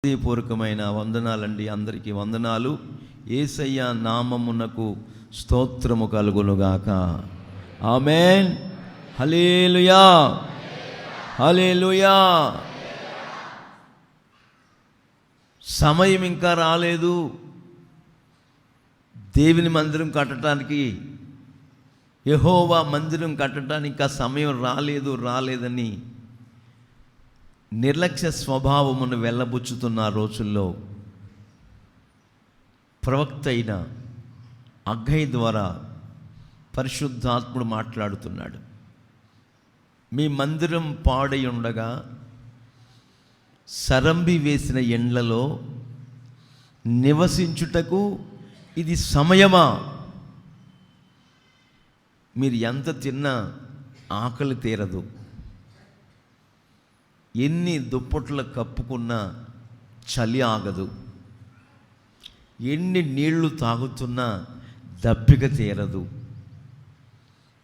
హృదయపూర్వకమైన వందనాలండి. అందరికీ వందనాలు. యేసయ్య నామమునకు స్తోత్రము కలుగునుగాక. ఆమేన్. హల్లెలూయా, హల్లెలూయా. సమయం ఇంకా రాలేదు. దేవుని మందిరం కట్టడానికి, యెహోవా మందిరం కట్టడానికి ఇంకా సమయం రాలేదని నిర్లక్ష్య స్వభావమును వెళ్ళబుచ్చుతున్న రోజుల్లో ప్రవక్త అయిన హగ్గయి ద్వారా పరిశుద్ధాత్ముడు మాట్లాడుతున్నాడు. మీ మందిరం పాడై ఉండగా సరంబి వేసిన ఎండ్లలో నివసించుటకు ఇది సమయమా? మీరు ఎంత తిన్నా ఆకలి తీరదు, ఎన్ని దుప్పట్లు కప్పుకున్నా చలి ఆగదు, ఎన్ని నీళ్లు తాగుతున్నా దప్పిక తీరదు.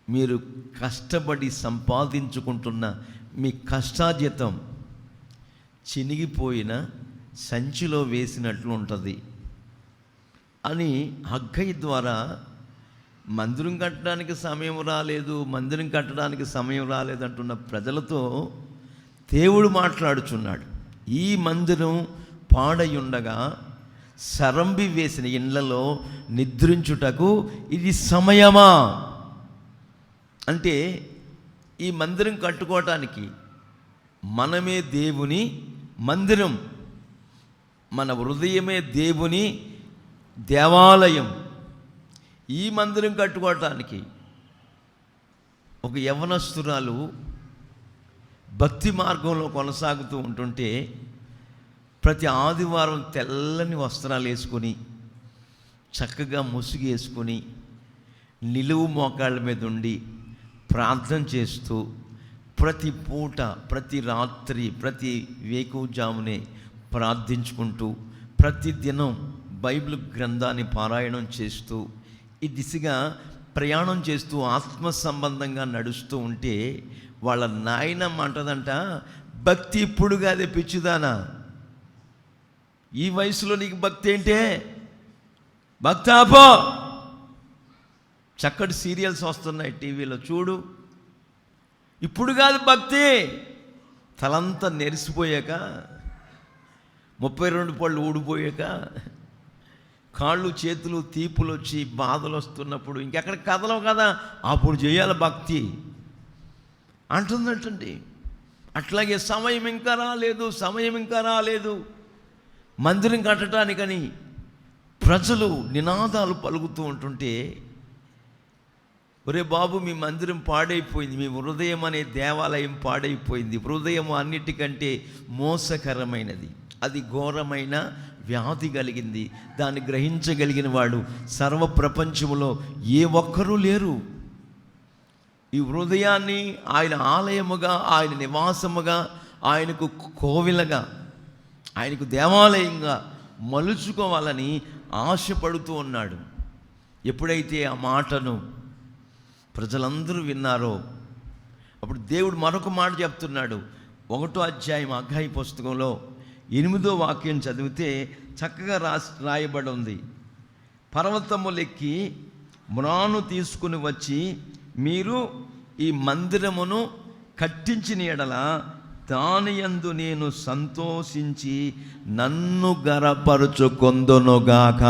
మీరు కష్టపడి సంపాదించుకుంటున్న మీ కష్టార్జితం చినిగిపోయిన సంచిలో వేసినట్లు ఉంటుంది అని హగ్గయి ద్వారా మందిరం కట్టడానికి సమయం రాలేదు అంటున్న ప్రజలతో దేవుడు మాట్లాడుచున్నాడు. ఈ మందిరం పాడై ఉండగా సరంబి వేసిన ఇండ్లలో నిద్రించుటకు ఇది సమయమా? అంటే ఈ మందిరం కట్టుకోవటానికి మనమే దేవుని మందిరం, మన హృదయమే దేవుని దేవాలయం. ఈ మందిరం కట్టుకోవటానికి ఒక యవ్వనస్తురాలు భక్తి మార్గంలో కొనసాగుతూ ఉంటుంటే ప్రతి ఆదివారం తెల్లని వస్త్రాలు వేసుకొని చక్కగా ముసుగు వేసుకొని నిలువు మోకాళ్ళ మీద ఉండి ప్రార్థన చేస్తూ ప్రతి పూట, ప్రతి రాత్రి, ప్రతి వేకువజామునే ప్రార్థించుకుంటూ ప్రతి దినం బైబిల్ గ్రంథాన్ని పారాయణం చేస్తూ ఈ దిశగా ప్రయాణం చేస్తూ ఆత్మ సంబంధంగా నడుస్తూ ఉంటే వాళ్ళ నాయనమ్మ అంటదంట, భక్తి ఇప్పుడు కాదే పిచ్చిదానా, ఈ వయసులో నీకు భక్తి ఏంటే, భక్తి ఆపో, చక్కటి సీరియల్స్ వస్తున్నాయి టీవీలో చూడు, ఇప్పుడు కాదు భక్తి. తలంతా నెరిసిపోయాక, 32 పళ్ళు ఊడిపోయాక, కాళ్ళు చేతులు తీపులు వచ్చి బాధలు వస్తున్నప్పుడు ఇంకెక్కడ కదలవు కదా, అప్పుడు చేయాలి భక్తి అంటుందంటండి. అట్లాగే సమయం ఇంకా రాలేదు మందిరం కట్టడానికని ప్రజలు నినాదాలు పలుకుతూ ఉంటుంటే, ఒరే బాబు, మీ మందిరం పాడైపోయింది, మీ హృదయం అనే దేవాలయం పాడైపోయింది. హృదయం అన్నిటికంటే మోసకరమైనది, అది ఘోరమైన వ్యాధి కలిగింది. దాన్ని గ్రహించగలిగిన వాడు సర్వ ప్రపంచంలో ఏ ఒక్కరూ లేరు. ఈ హృదయాన్ని ఆయన ఆలయముగా, ఆయన నివాసముగా, ఆయనకు కోవిలగా, ఆయనకు దేవాలయంగా మలుచుకోవాలని ఆశపడుతూ ఉన్నాడు. ఎప్పుడైతే ఆ మాటను ప్రజలందరూ విన్నారో అప్పుడు దేవుడు మరొక మాట చెప్తున్నాడు. 1వ అధ్యాయం హగ్గయి పుస్తకంలో 8వ వాక్యం చదివితే చక్కగా రాయబడి ఉంది. పర్వతములెక్కి మ్రాను తీసుకుని వచ్చి మీరు ఈ మందిరమును కట్టించిన ఎడల దాని యందు నేను సంతోషించి నన్ను గనపరుచుకొందునుగాక.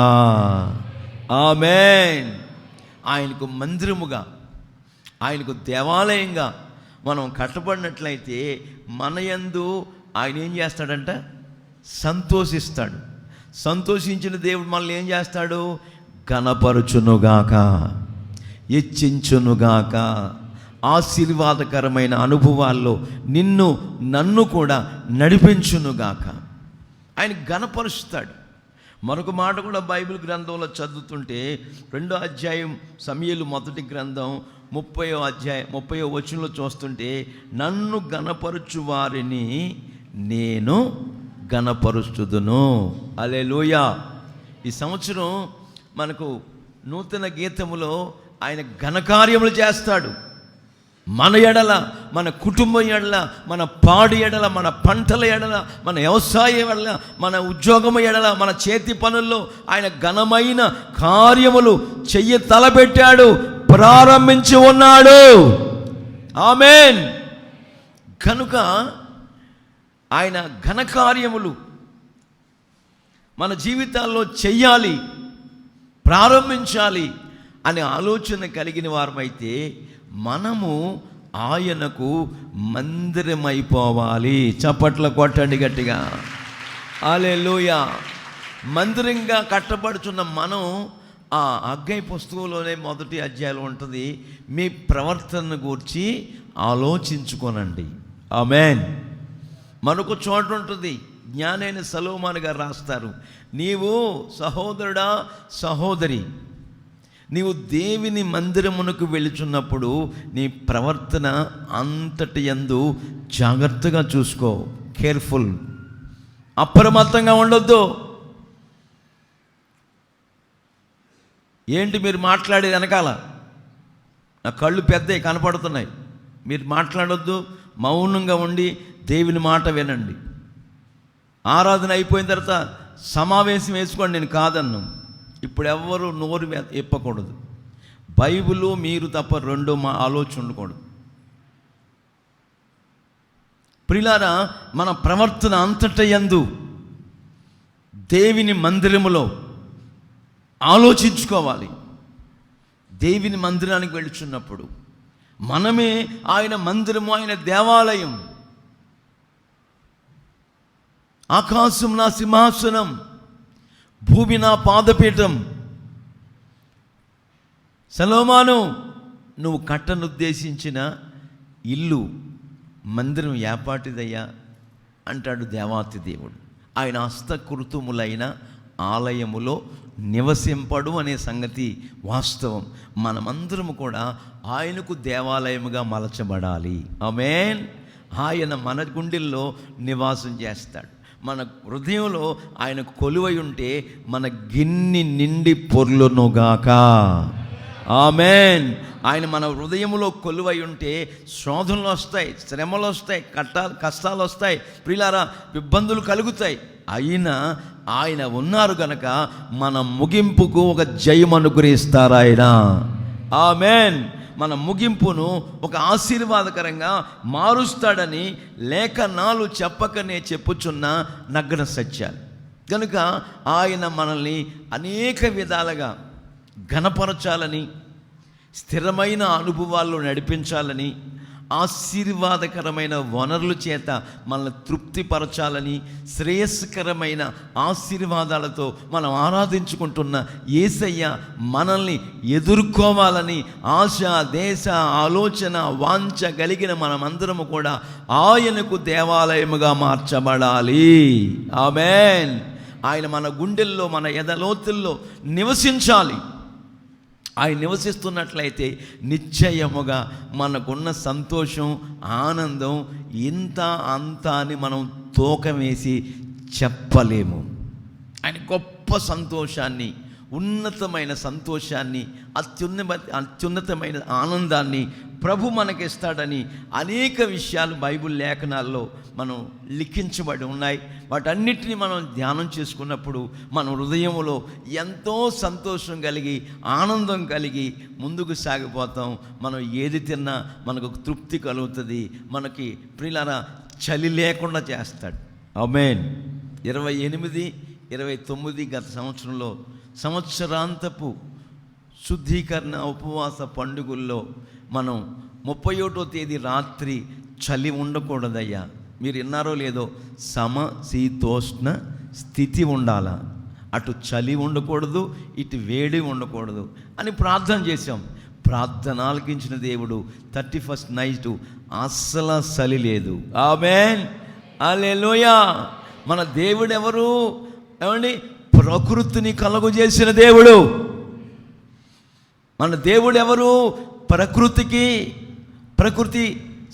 ఆమేన్. ఆయనకు మందిరముగా, ఆయనకు దేవాలయంగా మనం కట్టబడినట్లయితే మన యందు ఆయన ఏం చేస్తాడంట? సంతోషిస్తాడు. సంతోషించిన దేవుడు మనల్ని ఏం చేస్తాడు? గనపరుచునుగాక, హెచ్చించునుగాక, ఆశీర్వాదకరమైన అనుభవాల్లో నన్ను కూడా నడిపించునుగాక. ఆయన గణపరుస్తాడు. మరొక మాట కూడా బైబిల్ గ్రంథంలో చదువుతుంటే 2వ అధ్యాయం సమూయేలు మొదటి గ్రంథం 30వ అధ్యాయం 30వ వచనంలో చూస్తుంటే, నన్ను గణపరచు వారిని నేను గణపరుస్తుదును. హల్లెలూయా. ఈ సంవత్సరం మనకు నూతన గీతములో ఆయన ఘనకార్యములు చేస్తాడు. మన ఎడల, మన కుటుంబం ఎడల, మన పాడి ఎడల, మన పంటల ఎడల, మన వ్యవసాయం ఎడల, మన ఉద్యోగము ఎడల, మన చేతి పనుల్లో ఆయన ఘనమైన కార్యములు చెయ్యి తలపెట్టాడు, ప్రారంభించి ఉన్నాడు. ఆమేన్. కనుక ఆయన ఘనకార్యములు మన జీవితాల్లో చెయ్యాలి, ప్రారంభించాలి అనే ఆలోచన కలిగిన వారమైతే మనము ఆయనకు మందిరమైపోవాలి. చప్పట్లు కొట్టండి గట్టిగా. హల్లెలూయా. మందిరంగా కట్టబడుచున్న మనం ఆ హగ్గై పుస్తకంలోనే మొదటి అధ్యాయంలో ఉంటుంది, మీ ప్రవర్తనను గూర్చి ఆలోచించుకోనండి. ఆమేన్. మనకు చోటు ఉంటుంది, జ్ఞానైన సొలొమోను గారు రాస్తారు, నీవు సహోదరుడా సహోదరి, నీవు దేవుని మందిరమునకు వెళుచున్నప్పుడు నీ ప్రవర్తన అంతటి యందు జాగ్రత్తగా చూసుకో. కేర్ఫుల్, అప్రమత్తంగా ఉండొద్దు. ఏంటి మీరు మాట్లాడేది వెనకాల? నా కళ్ళు పెద్దవి కనపడుతున్నాయి. మీరు మాట్లాడొద్దు, మౌనంగా ఉండి దేవుని మాట వినండి. ఆరాధన అయిపోయిన తర్వాత సమావేశం వేసుకోండి, నేను కాదన్ను. ఇప్పుడు ఎవ్వరూ నోరు ఎప్పకూడదు. బైబిల్ మీరు తప్ప రెండో ఆలోచన ఉండకూడదు. ప్రియులారా, మన ప్రవర్తన అంతట యందు దేవుని మందిరములో ఆలోచించుకోవాలి. దేవుని మందిరానికి వెళుచున్నప్పుడు మనమే ఆయన మందిరము, ఆయన దేవాలయం. ఆకాశం నా సింహాసనం, భూమి నా పాదపీఠం. సొలొమోను, నువ్వు కట్టనుద్దేశించిన ఇల్లు, మందిరం ఏపాటిదయ్యా అంటాడు దేవాతి దేవుడు. ఆయన హస్తకృతములైన ఆలయములో నివసింపడు అనే సంగతి వాస్తవం. మనమందరము కూడా ఆయనకు దేవాలయముగా మలచబడాలి. ఆమేన్. ఆయన మన గుండెల్లో నివాసం చేస్తాడు. మన హృదయంలో ఆయన కొలువై ఉంటే మన గిన్నె నిండి పొర్లునుగాక. ఆమేన్. ఆయన మన హృదయంలో కొలువై ఉంటే శోధనలు వస్తాయి, శ్రమలు వస్తాయి, కష్టాలు వస్తాయి, ప్రియులారా ఇబ్బందులు కలుగుతాయి. అయినా ఆయన ఉన్నారు గనక మన ముగింపుకు ఒక జయం అనుగ్రహిస్తారు ఆయన. ఆమేన్. మన ముగింపును ఒక ఆశీర్వాదకరంగా మారుస్తాడని లేఖనాలు చెప్పకనే చెప్పుచున్న నగ్న సత్యాలు. కనుక ఆయన మనల్ని అనేక విధాలుగా ఘనపరచాలని, స్థిరమైన అనుభవాల్లో నడిపించాలని, ఆశీర్వాదకరమైన వనరుల చేత మనల్ని తృప్తిపరచాలని, శ్రేయస్కరమైన ఆశీర్వాదాలతో మనం ఆరాధించుకుంటున్న యేసయ్య మనల్ని ఎదుర్కోవాలని ఆశ, దేశ, ఆలోచన, వాంఛ కలిగిన మనమందరము కూడా ఆయనకు దేవాలయముగా మార్చబడాలి. ఆమేన్. ఆయన మన గుండెల్లో, మన ఎదలోతుల్లో నివసించాలి. ఆయన నివసిస్తున్నట్లయితే నిశ్చయముగా మనకున్న సంతోషం, ఆనందం ఇంత అంత అని మనం తూకం వేసి చెప్పలేము. ఆయన గొప్ప సంతోషాన్ని, ఉన్నతమైన సంతోషాన్ని, అత్యున్నతమైన ఆనందాన్ని ప్రభు మనకిస్తాడని అనేక విషయాలు బైబిల్ లేఖనాల్లో మనం లిఖించబడి ఉన్నాయి. వాటన్నిటిని మనం ధ్యానం చేసుకున్నప్పుడు మన హృదయంలో ఎంతో సంతోషం కలిగి, ఆనందం కలిగి ముందుకు సాగిపోతాం. మనం ఏది తిన్నా మనకు తృప్తి కలుగుతుంది. మనకి ప్రియులారా చలి లేకుండా చేస్తాడు. ఆమేన్. 28, 29 గత సంవత్సరంలో సంవత్సరాంతపు శుద్ధీకరణ ఉపవాస పండుగల్లో మనం 31వ తేదీ రాత్రి చలి ఉండకూడదయ్యా. మీరు విన్నారో లేదో, సమశీతోష్ణ స్థితి ఉండాలా. అటు చలి ఉండకూడదు, ఇటు వేడి ఉండకూడదు అని ప్రార్థన చేశాం. ప్రార్థన ఆలకించిన దేవుడు 31st నైట్ అస్సలు చలి లేదు. ఆమేన్. హల్లెలూయా. మన దేవుడు ఎవరు? ఏమండి? ప్రకృతిని కలుగజేసిన దేవుడు. మన దేవుడు ఎవరు? ప్రకృతి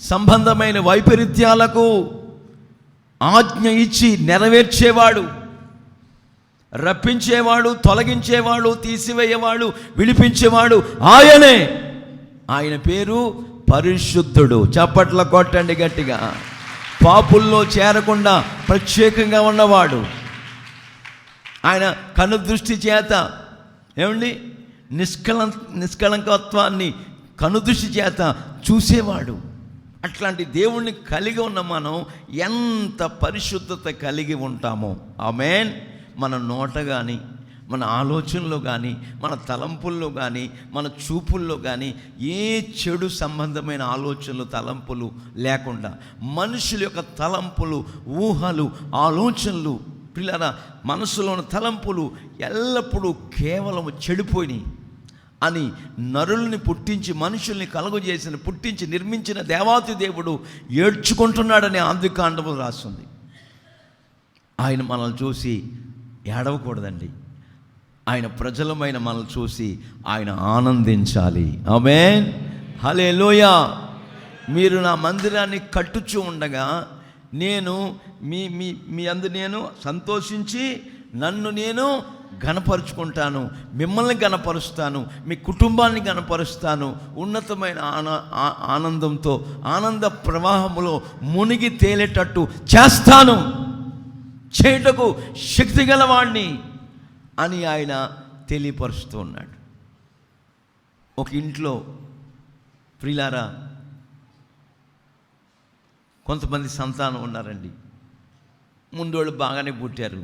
సంబంధమైన వైపరీత్యాలకు ఆజ్ఞ ఇచ్చి నెరవేర్చేవాడు, రప్పించేవాడు, తొలగించేవాడు, తీసివేయేవాడు, విడిపించేవాడు ఆయనే. ఆయన పేరు పరిశుద్ధుడు. చప్పట్ల కొట్టండి గట్టిగా. పాపుల్లో చేరకుండా ప్రత్యేకంగా ఉన్నవాడు. ఆయన కనుదృష్టి చేత ఏమండి నిష్కళంకత్వాన్ని కనుదృష్టి చేత చూసేవాడు. అట్లాంటి దేవుణ్ణి కలిగి ఉన్న మనం ఎంత పరిశుద్ధత కలిగి ఉంటామో. ఆమేన్. మన నోట కానీ, మన ఆలోచనలో కానీ, మన తలంపుల్లో కానీ, మన చూపుల్లో కానీ ఏ చెడు సంబంధమైన ఆలోచనలు, తలంపులు లేకుండా మనుషుల యొక్క తలంపులు, ఊహలు, ఆలోచనలు, పిల్లల మనసులోని తలంపులు ఎల్లప్పుడూ కేవలం చెడిపోయినాయి అని నరుల్ని పుట్టించి, మనుషుల్ని కలుగజేసిన, పుట్టించి నిర్మించిన దేవాతి దేవుడు ఏడ్చుకుంటున్నాడని ఆదికాండము రాస్తుంది. ఆయన మనల్ని చూసి ఏడవకూడదండి. ఆయన ప్రజలమైన మనల్ని చూసి ఆయన ఆనందించాలి. ఆమేన్. హల్లెలూయా. మీరు నా మందిరాన్ని కట్టుచూ ఉండగా నేను మీ అందు నేను సంతోషించి నన్ను నేను ఘనపరుచుకుంటాను, మిమ్మల్ని ఘనపరుస్తాను, మీ కుటుంబాన్ని ఘనపరుస్తాను. ఉన్నతమైన ఆనందంతో ఆనంద ప్రవాహములో మునిగి తేలేటట్టు చేస్తాను, చేయుటకు శక్తి గలవాణ్ణి అని ఆయన తెలియపరుస్తూ ఉన్నాడు. ఒక ఇంట్లో ప్రియులారా కొంతమంది సంతానం ఉన్నారండి. ముందోళ్ళు బాగానే పుట్టారు.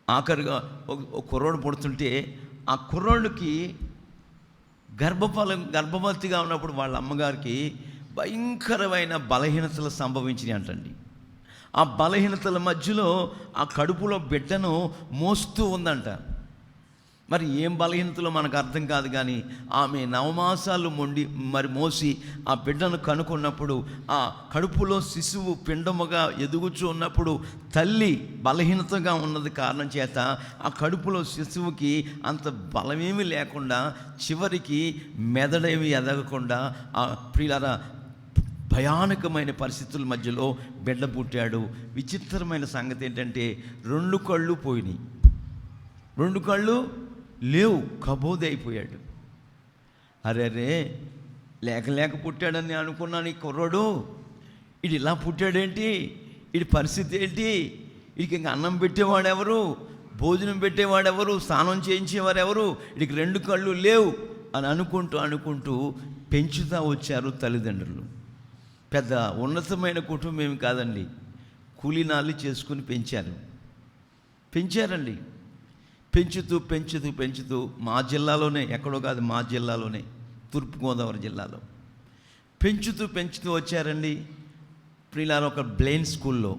ఆఖరిగా ఒక కుర్రోడు పుడుతుంటే ఆ కుర్రోడికి గర్భవతిగా ఉన్నప్పుడు వాళ్ళ అమ్మగారికి భయంకరమైన బలహీనతలు సంభవించినాయి అంటండి. ఆ బలహీనతల మధ్యలో ఆ కడుపులో బిడ్డను మోస్తూ ఉందంట. మరి ఏం బలహీనతలో మనకు అర్థం కాదు, కానీ ఆమె నవమాసాలు మోసి ఆ బిడ్డను కనుక్కున్నప్పుడు ఆ కడుపులో శిశువు పిండముగా ఎదుగుచూ ఉన్నప్పుడు తల్లి బలహీనతగా ఉన్నది కారణం చేత ఆ కడుపులో శిశువుకి అంత బలమేమీ లేకుండా చివరికి మెదడేమి ఎదగకుండా ఆ ప్రియులారా భయానకమైన పరిస్థితుల మధ్యలో బిడ్డ పుట్టాడు. విచిత్రమైన సంగతి ఏంటంటే 2 కళ్ళు పోయినాయి, 2 కళ్ళు లేవు, కబోది అయిపోయాడు. అరే లేక పుట్టాడని అనుకున్నాను. ఈ కుర్రోడు ఇది ఇలా పుట్టాడేంటి, ఇది పరిస్థితి ఏంటి, వీడికి ఇంకా అన్నం పెట్టేవాడెవరు, భోజనం పెట్టేవాడెవరు, స్నానం చేయించేవారెవరు, వీడికి 2 కళ్ళు లేవు అని అనుకుంటూ పెంచుతూ వచ్చారు తల్లిదండ్రులు. పెద్ద ఉన్నతమైన కుటుంబం ఏమి కాదండి, కూలీనాలు చేసుకుని పెంచారండి. పెంచుతూ మా జిల్లాలోనే, ఎక్కడో కాదు మా జిల్లాలోనే, తూర్పుగోదావరి జిల్లాలో పెంచుతూ వచ్చారండి. ప్రియులారా ఒక బ్లైండ్ స్కూల్లో,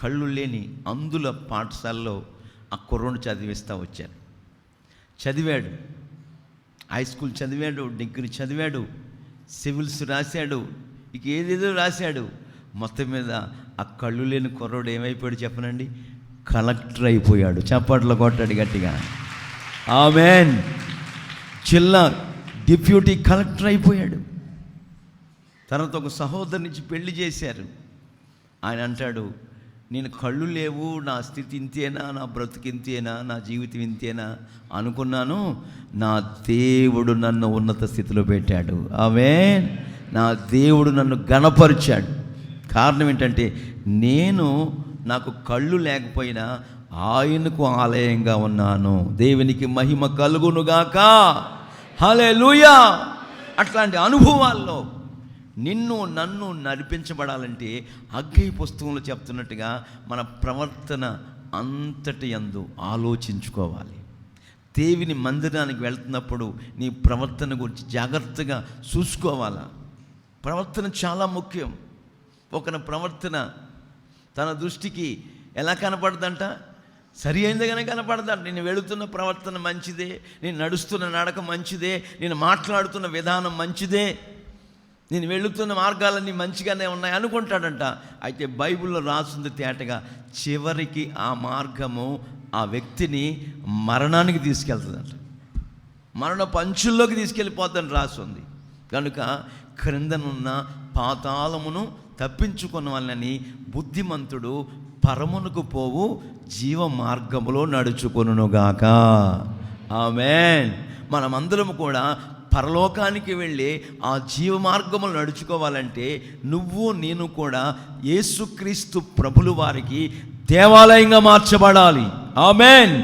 కళ్ళు లేని అందుల పాఠశాలలో ఆ కుర్రోడు చదివిస్తూ వచ్చారు. చదివాడు, హై స్కూల్ చదివాడు, డిగ్రీ చదివాడు, సివిల్స్ రాశాడు, ఇక ఏదేదో రాశాడు. మొత్తం మీద ఆ కళ్ళు లేని కుర్రోడు ఏమైపోయాడు చెప్పనండి, కలెక్టర్ అయిపోయాడు. చప్పట్లు కొట్టాడు గట్టిగా. ఆమేన్. జిల్లా డిప్యూటీ కలెక్టర్ అయిపోయాడు. తర్వాత ఒక సహోదరు నుంచి పెళ్లి చేశారు. ఆయన అంటాడు, నేను కళ్ళు లేవు, నా స్థితి ఇంతేనా, నా బ్రతుకు ఇంతేనా, నా జీవితం ఇంతేనా అనుకున్నాను. నా దేవుడు నన్ను ఉన్నత స్థితిలో పెట్టాడు. ఆమేన్. నా దేవుడు నన్ను ఘనపరిచాడు. కారణం ఏంటంటే నాకు కళ్ళు లేకపోయినా ఆయనకు ఆలయంగా ఉన్నాను. దేవునికి మహిమ కలుగునుగాక. హల్లెలూయా. అట్లాంటి అనుభవాల్లో నన్ను నడిపించబడాలంటే అగ్గై పుస్తకంలో చెప్తున్నట్టుగా మన ప్రవర్తన అంతటి యందు ఆలోచించుకోవాలి. దేవుని మందిరానికి వెళ్తున్నప్పుడు నీ ప్రవర్తన గురించి జాగ్రత్తగా చూసుకోవాలా. ప్రవర్తన చాలా ముఖ్యం. ఒకరి ప్రవర్తన తన దృష్టికి ఎలా కనపడదంట, సరి అయిందిగానే కనపడదంట. నేను వెళుతున్న ప్రవర్తన మంచిదే, నేను నడుస్తున్న నడక మంచిదే, నేను మాట్లాడుతున్న విధానం మంచిదే, నేను వెళుతున్న మార్గాలన్నీ మంచిగానే ఉన్నాయి అనుకుంటాడంట. అయితే బైబిల్లో రాసింది తేటగా చివరికి ఆ మార్గము ఆ వ్యక్తిని మరణానికి తీసుకెళ్తుందంట, మరణ పంచుల్లోకి తీసుకెళ్ళిపోతుందని రాసింది. కనుక క్రిందనున్న పాతాళమును తప్పించుకున్న వాళ్ళని బుద్ధిమంతుడు పరమునకు పోవు జీవ మార్గములో నడుచుకొనుగాక. ఆమేన్. మనమందరం కూడా పరలోకానికి వెళ్ళే ఆ జీవ మార్గములు నడుచుకోవాలంటే నువ్వు నేను కూడా యేసుక్రీస్తు ప్రభులు వారికి దేవాలయంగా మార్చబడాలి. ఆమేన్.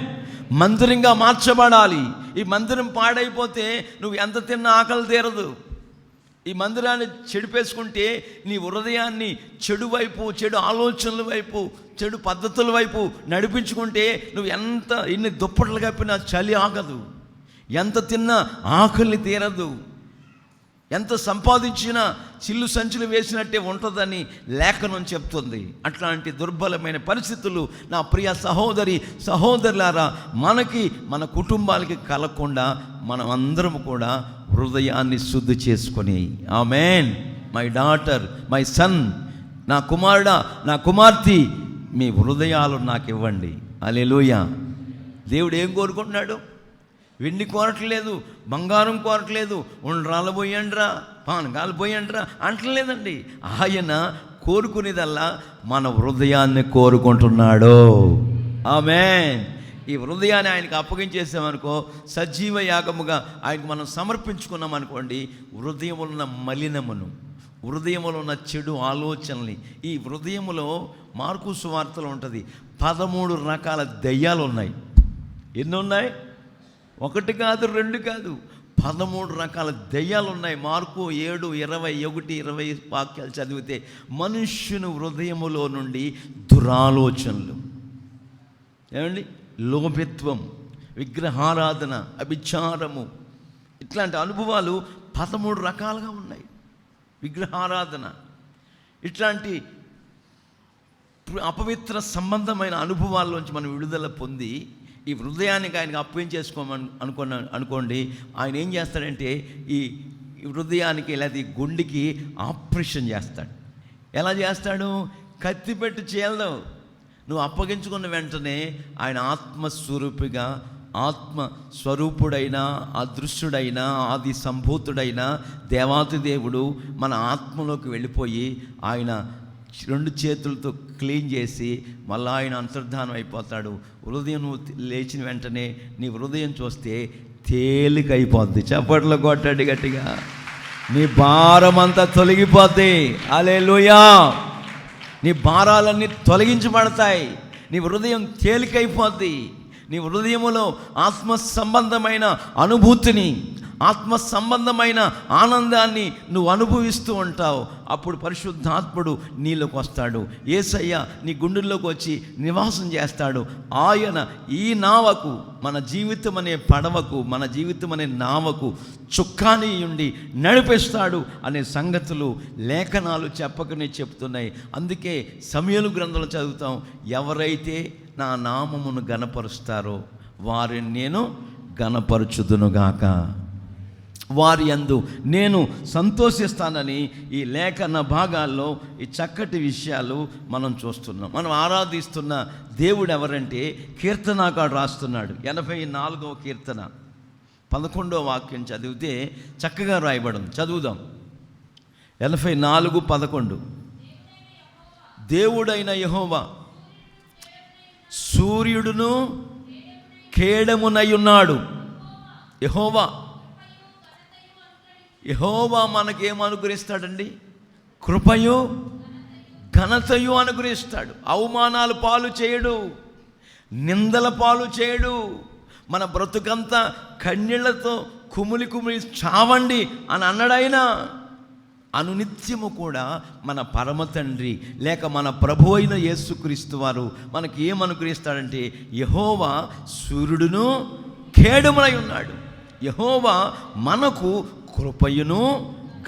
మందిరంగా మార్చబడాలి. ఈ మందిరం పాడైపోతే నువ్వు ఎంత తిన్నా ఆకలి తీరదు. ఈ మందిరాన్ని చెడిపేసుకుంటే నీ హృదయాన్ని చెడు వైపు, చెడు ఆలోచనల వైపు, చెడు పద్ధతుల వైపు నడిపించుకుంటే నువ్వు ఎన్ని దుప్పట్లు కప్పినా చలి ఆగదు, ఎంత తిన్నా ఆకలి తీరదు, ఎంత సంపాదించినా చిల్లు సంచులు వేసినట్టే ఉంటుందని లేఖనం చెప్తుంది. అట్లాంటి దుర్బలమైన పరిస్థితులు నా ప్రియ సహోదరి సహోదరులారా మనకి, మన కుటుంబాలకి కలగకుండా మనం అందరం కూడా హృదయాన్ని శుద్ధి చేసుకొని, ఆమేన్. మై డాటర్, మై సన్, నా కుమారుడా, నా కుమార్తె, మీ హృదయాలు నాకు ఇవ్వండి. హల్లెలూయా. దేవుడు ఏం కోరుకుంటున్నాడు? వెండి కోరట్లేదు, బంగారం కోరట్లేదు, ఉండ్రాలు పోయండ్రా, పానకాలు పోయండ్రా అంటలేదండి. ఆయన కోరుకునేదల్లా మన హృదయాన్ని కోరుకుంటున్నాడు. ఆమేన్. ఈ హృదయాన్ని ఆయనకు అప్పగించేసామనుకో, సజీవ యాగముగా ఆయనకు మనం సమర్పించుకున్నాం అనుకోండి, హృదయములో ఉన్న మలినమును, హృదయములో ఉన్న చెడు ఆలోచనల్ని, ఈ హృదయములో మార్కు సువార్తలో ఉంటుంది 13 రకాల దయ్యాలు ఉన్నాయి. ఎన్ని ఉన్నాయి? 1 కాదు, 2 కాదు, 13 రకాల దయ్యాలు ఉన్నాయి. మార్కు 7, 21, 20 వాక్యాలు చదివితే మనుష్యుని హృదయములో నుండి దురాలోచనలు, ఏమండి, లోభిత్వం, విగ్రహారాధన, అభిచారము, ఇట్లాంటి అనుభవాలు 13 రకాలుగా ఉన్నాయి. విగ్రహారాధన, ఇట్లాంటి అపవిత్ర సంబంధమైన అనుభవాల్లోంచి మనం విడుదల పొంది ఈ హృదయానికి ఆయనకు అప్పగించేసుకోమని అనుకోండి. ఆయన ఏం చేస్తాడంటే ఈ హృదయానికి లేదా ఈ గుండెకి ఆపరేషన్ చేస్తాడు. ఎలా చేస్తాడు? కత్తి పెట్టి చేయదు. నువ్వు అప్పగించుకున్న వెంటనే ఆయన ఆత్మస్వరూపిగా, ఆత్మస్వరూపుడైన, అదృశ్యుడైన, ఆది సంభూతుడైన దేవాతి దేవుడు మన ఆత్మలోకి వెళ్ళిపోయి ఆయన 2 చేతులతో క్లీన్ చేసి మళ్ళీ ఆయన అంతర్ధానం అయిపోతాడు. హృదయం నువ్వు లేచిన వెంటనే నీ హృదయం చూస్తే తేలికైపోద్ది. చప్పట్లు కొట్టండి గట్టిగా. నీ భారం అంతా తొలగిపోద్ది. హల్లెలూయా. నీ భారాలన్నీ తొలగించబడతాయి. నీ హృదయం తేలికైపోద్ది. నీ హృదయములో ఆత్మ సంబంధమైన అనుభూతిని, ఆత్మ సంబంధమైన ఆనందాన్ని నువ్వు అనుభవిస్తూ ఉంటావు. అప్పుడు పరిశుద్ధాత్ముడు నీలోకి వస్తాడు. యేసయ్య నీ గుండెల్లోకి వచ్చి నివాసం చేస్తాడు. ఆయన ఈ నావకు, మన జీవితం అనే పడవకు, మన జీవితం అనే నావకు చుక్కాని ఉండి నడిపిస్తాడు అనే సంగతులు లేఖనాలు చెప్పకనే చెప్తున్నాయి. అందుకే సమూయేలు గ్రంథంలో చదువుతాం, ఎవరైతే నా నామమును గణపరుస్తారో వారిని నేను గణపరచుదునుగాక, వారి యందు నేను సంతోషిస్తానని ఈ లేఖన భాగాల్లో ఈ చక్కటి విషయాలు మనం చూస్తున్నాం. మనం ఆరాధిస్తున్న దేవుడు ఎవరంటే కీర్తనాకాడు రాస్తున్నాడు. 84వ కీర్తన 11వ వాక్యం చదివితే చక్కగా రాయబడింది. చదువుదాం. 84:11. దేవుడైన యెహోవా సూర్యుడును కేడమునై ఉన్నాడు. యెహోవా మనకేం అనుగ్రహిస్తాడండి? కృపయు ఘనతయు అనుగ్రహిస్తాడు. అవమానాలు పాలు చేయడు, నిందల పాలు చేయడు. మన బ్రతుకంతా కన్నీళ్లతో కుమిలి చావండి అని అన్నాడైనా అనునిత్యము కూడా మన పరమ తండ్రి లేక మన ప్రభు అయిన యేసుక్రీస్తు వారు మనకి ఏం అనుగ్రహిస్తాడంటే, యెహోవా సూర్యుడును కేడమునై ఉన్నాడు. యెహోవా మనకు కృపయును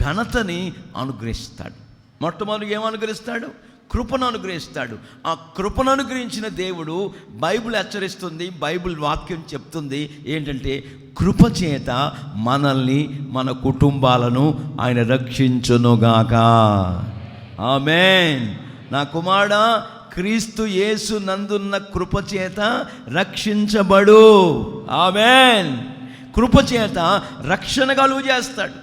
ఘనతని అనుగ్రహిస్తాడు. మొట్టమొదటి ఏం అనుగ్రహిస్తాడు? కృపను అనుగ్రహిస్తాడు. ఆ కృపను అనుగ్రహించిన దేవుడు బైబిల్ హెచ్చరిస్తుంది, బైబిల్ వాక్యం చెప్తుంది ఏంటంటే, కృప చేత మనల్ని, మన కుటుంబాలను ఆయన రక్షించునుగాక. ఆమేన్. నా కుమారుడా, క్రీస్తు యేసు నందున్న కృప చేత రక్షించబడు. ఆమేన్. కృపచేత రక్షణ కలుగు చేస్తాడు.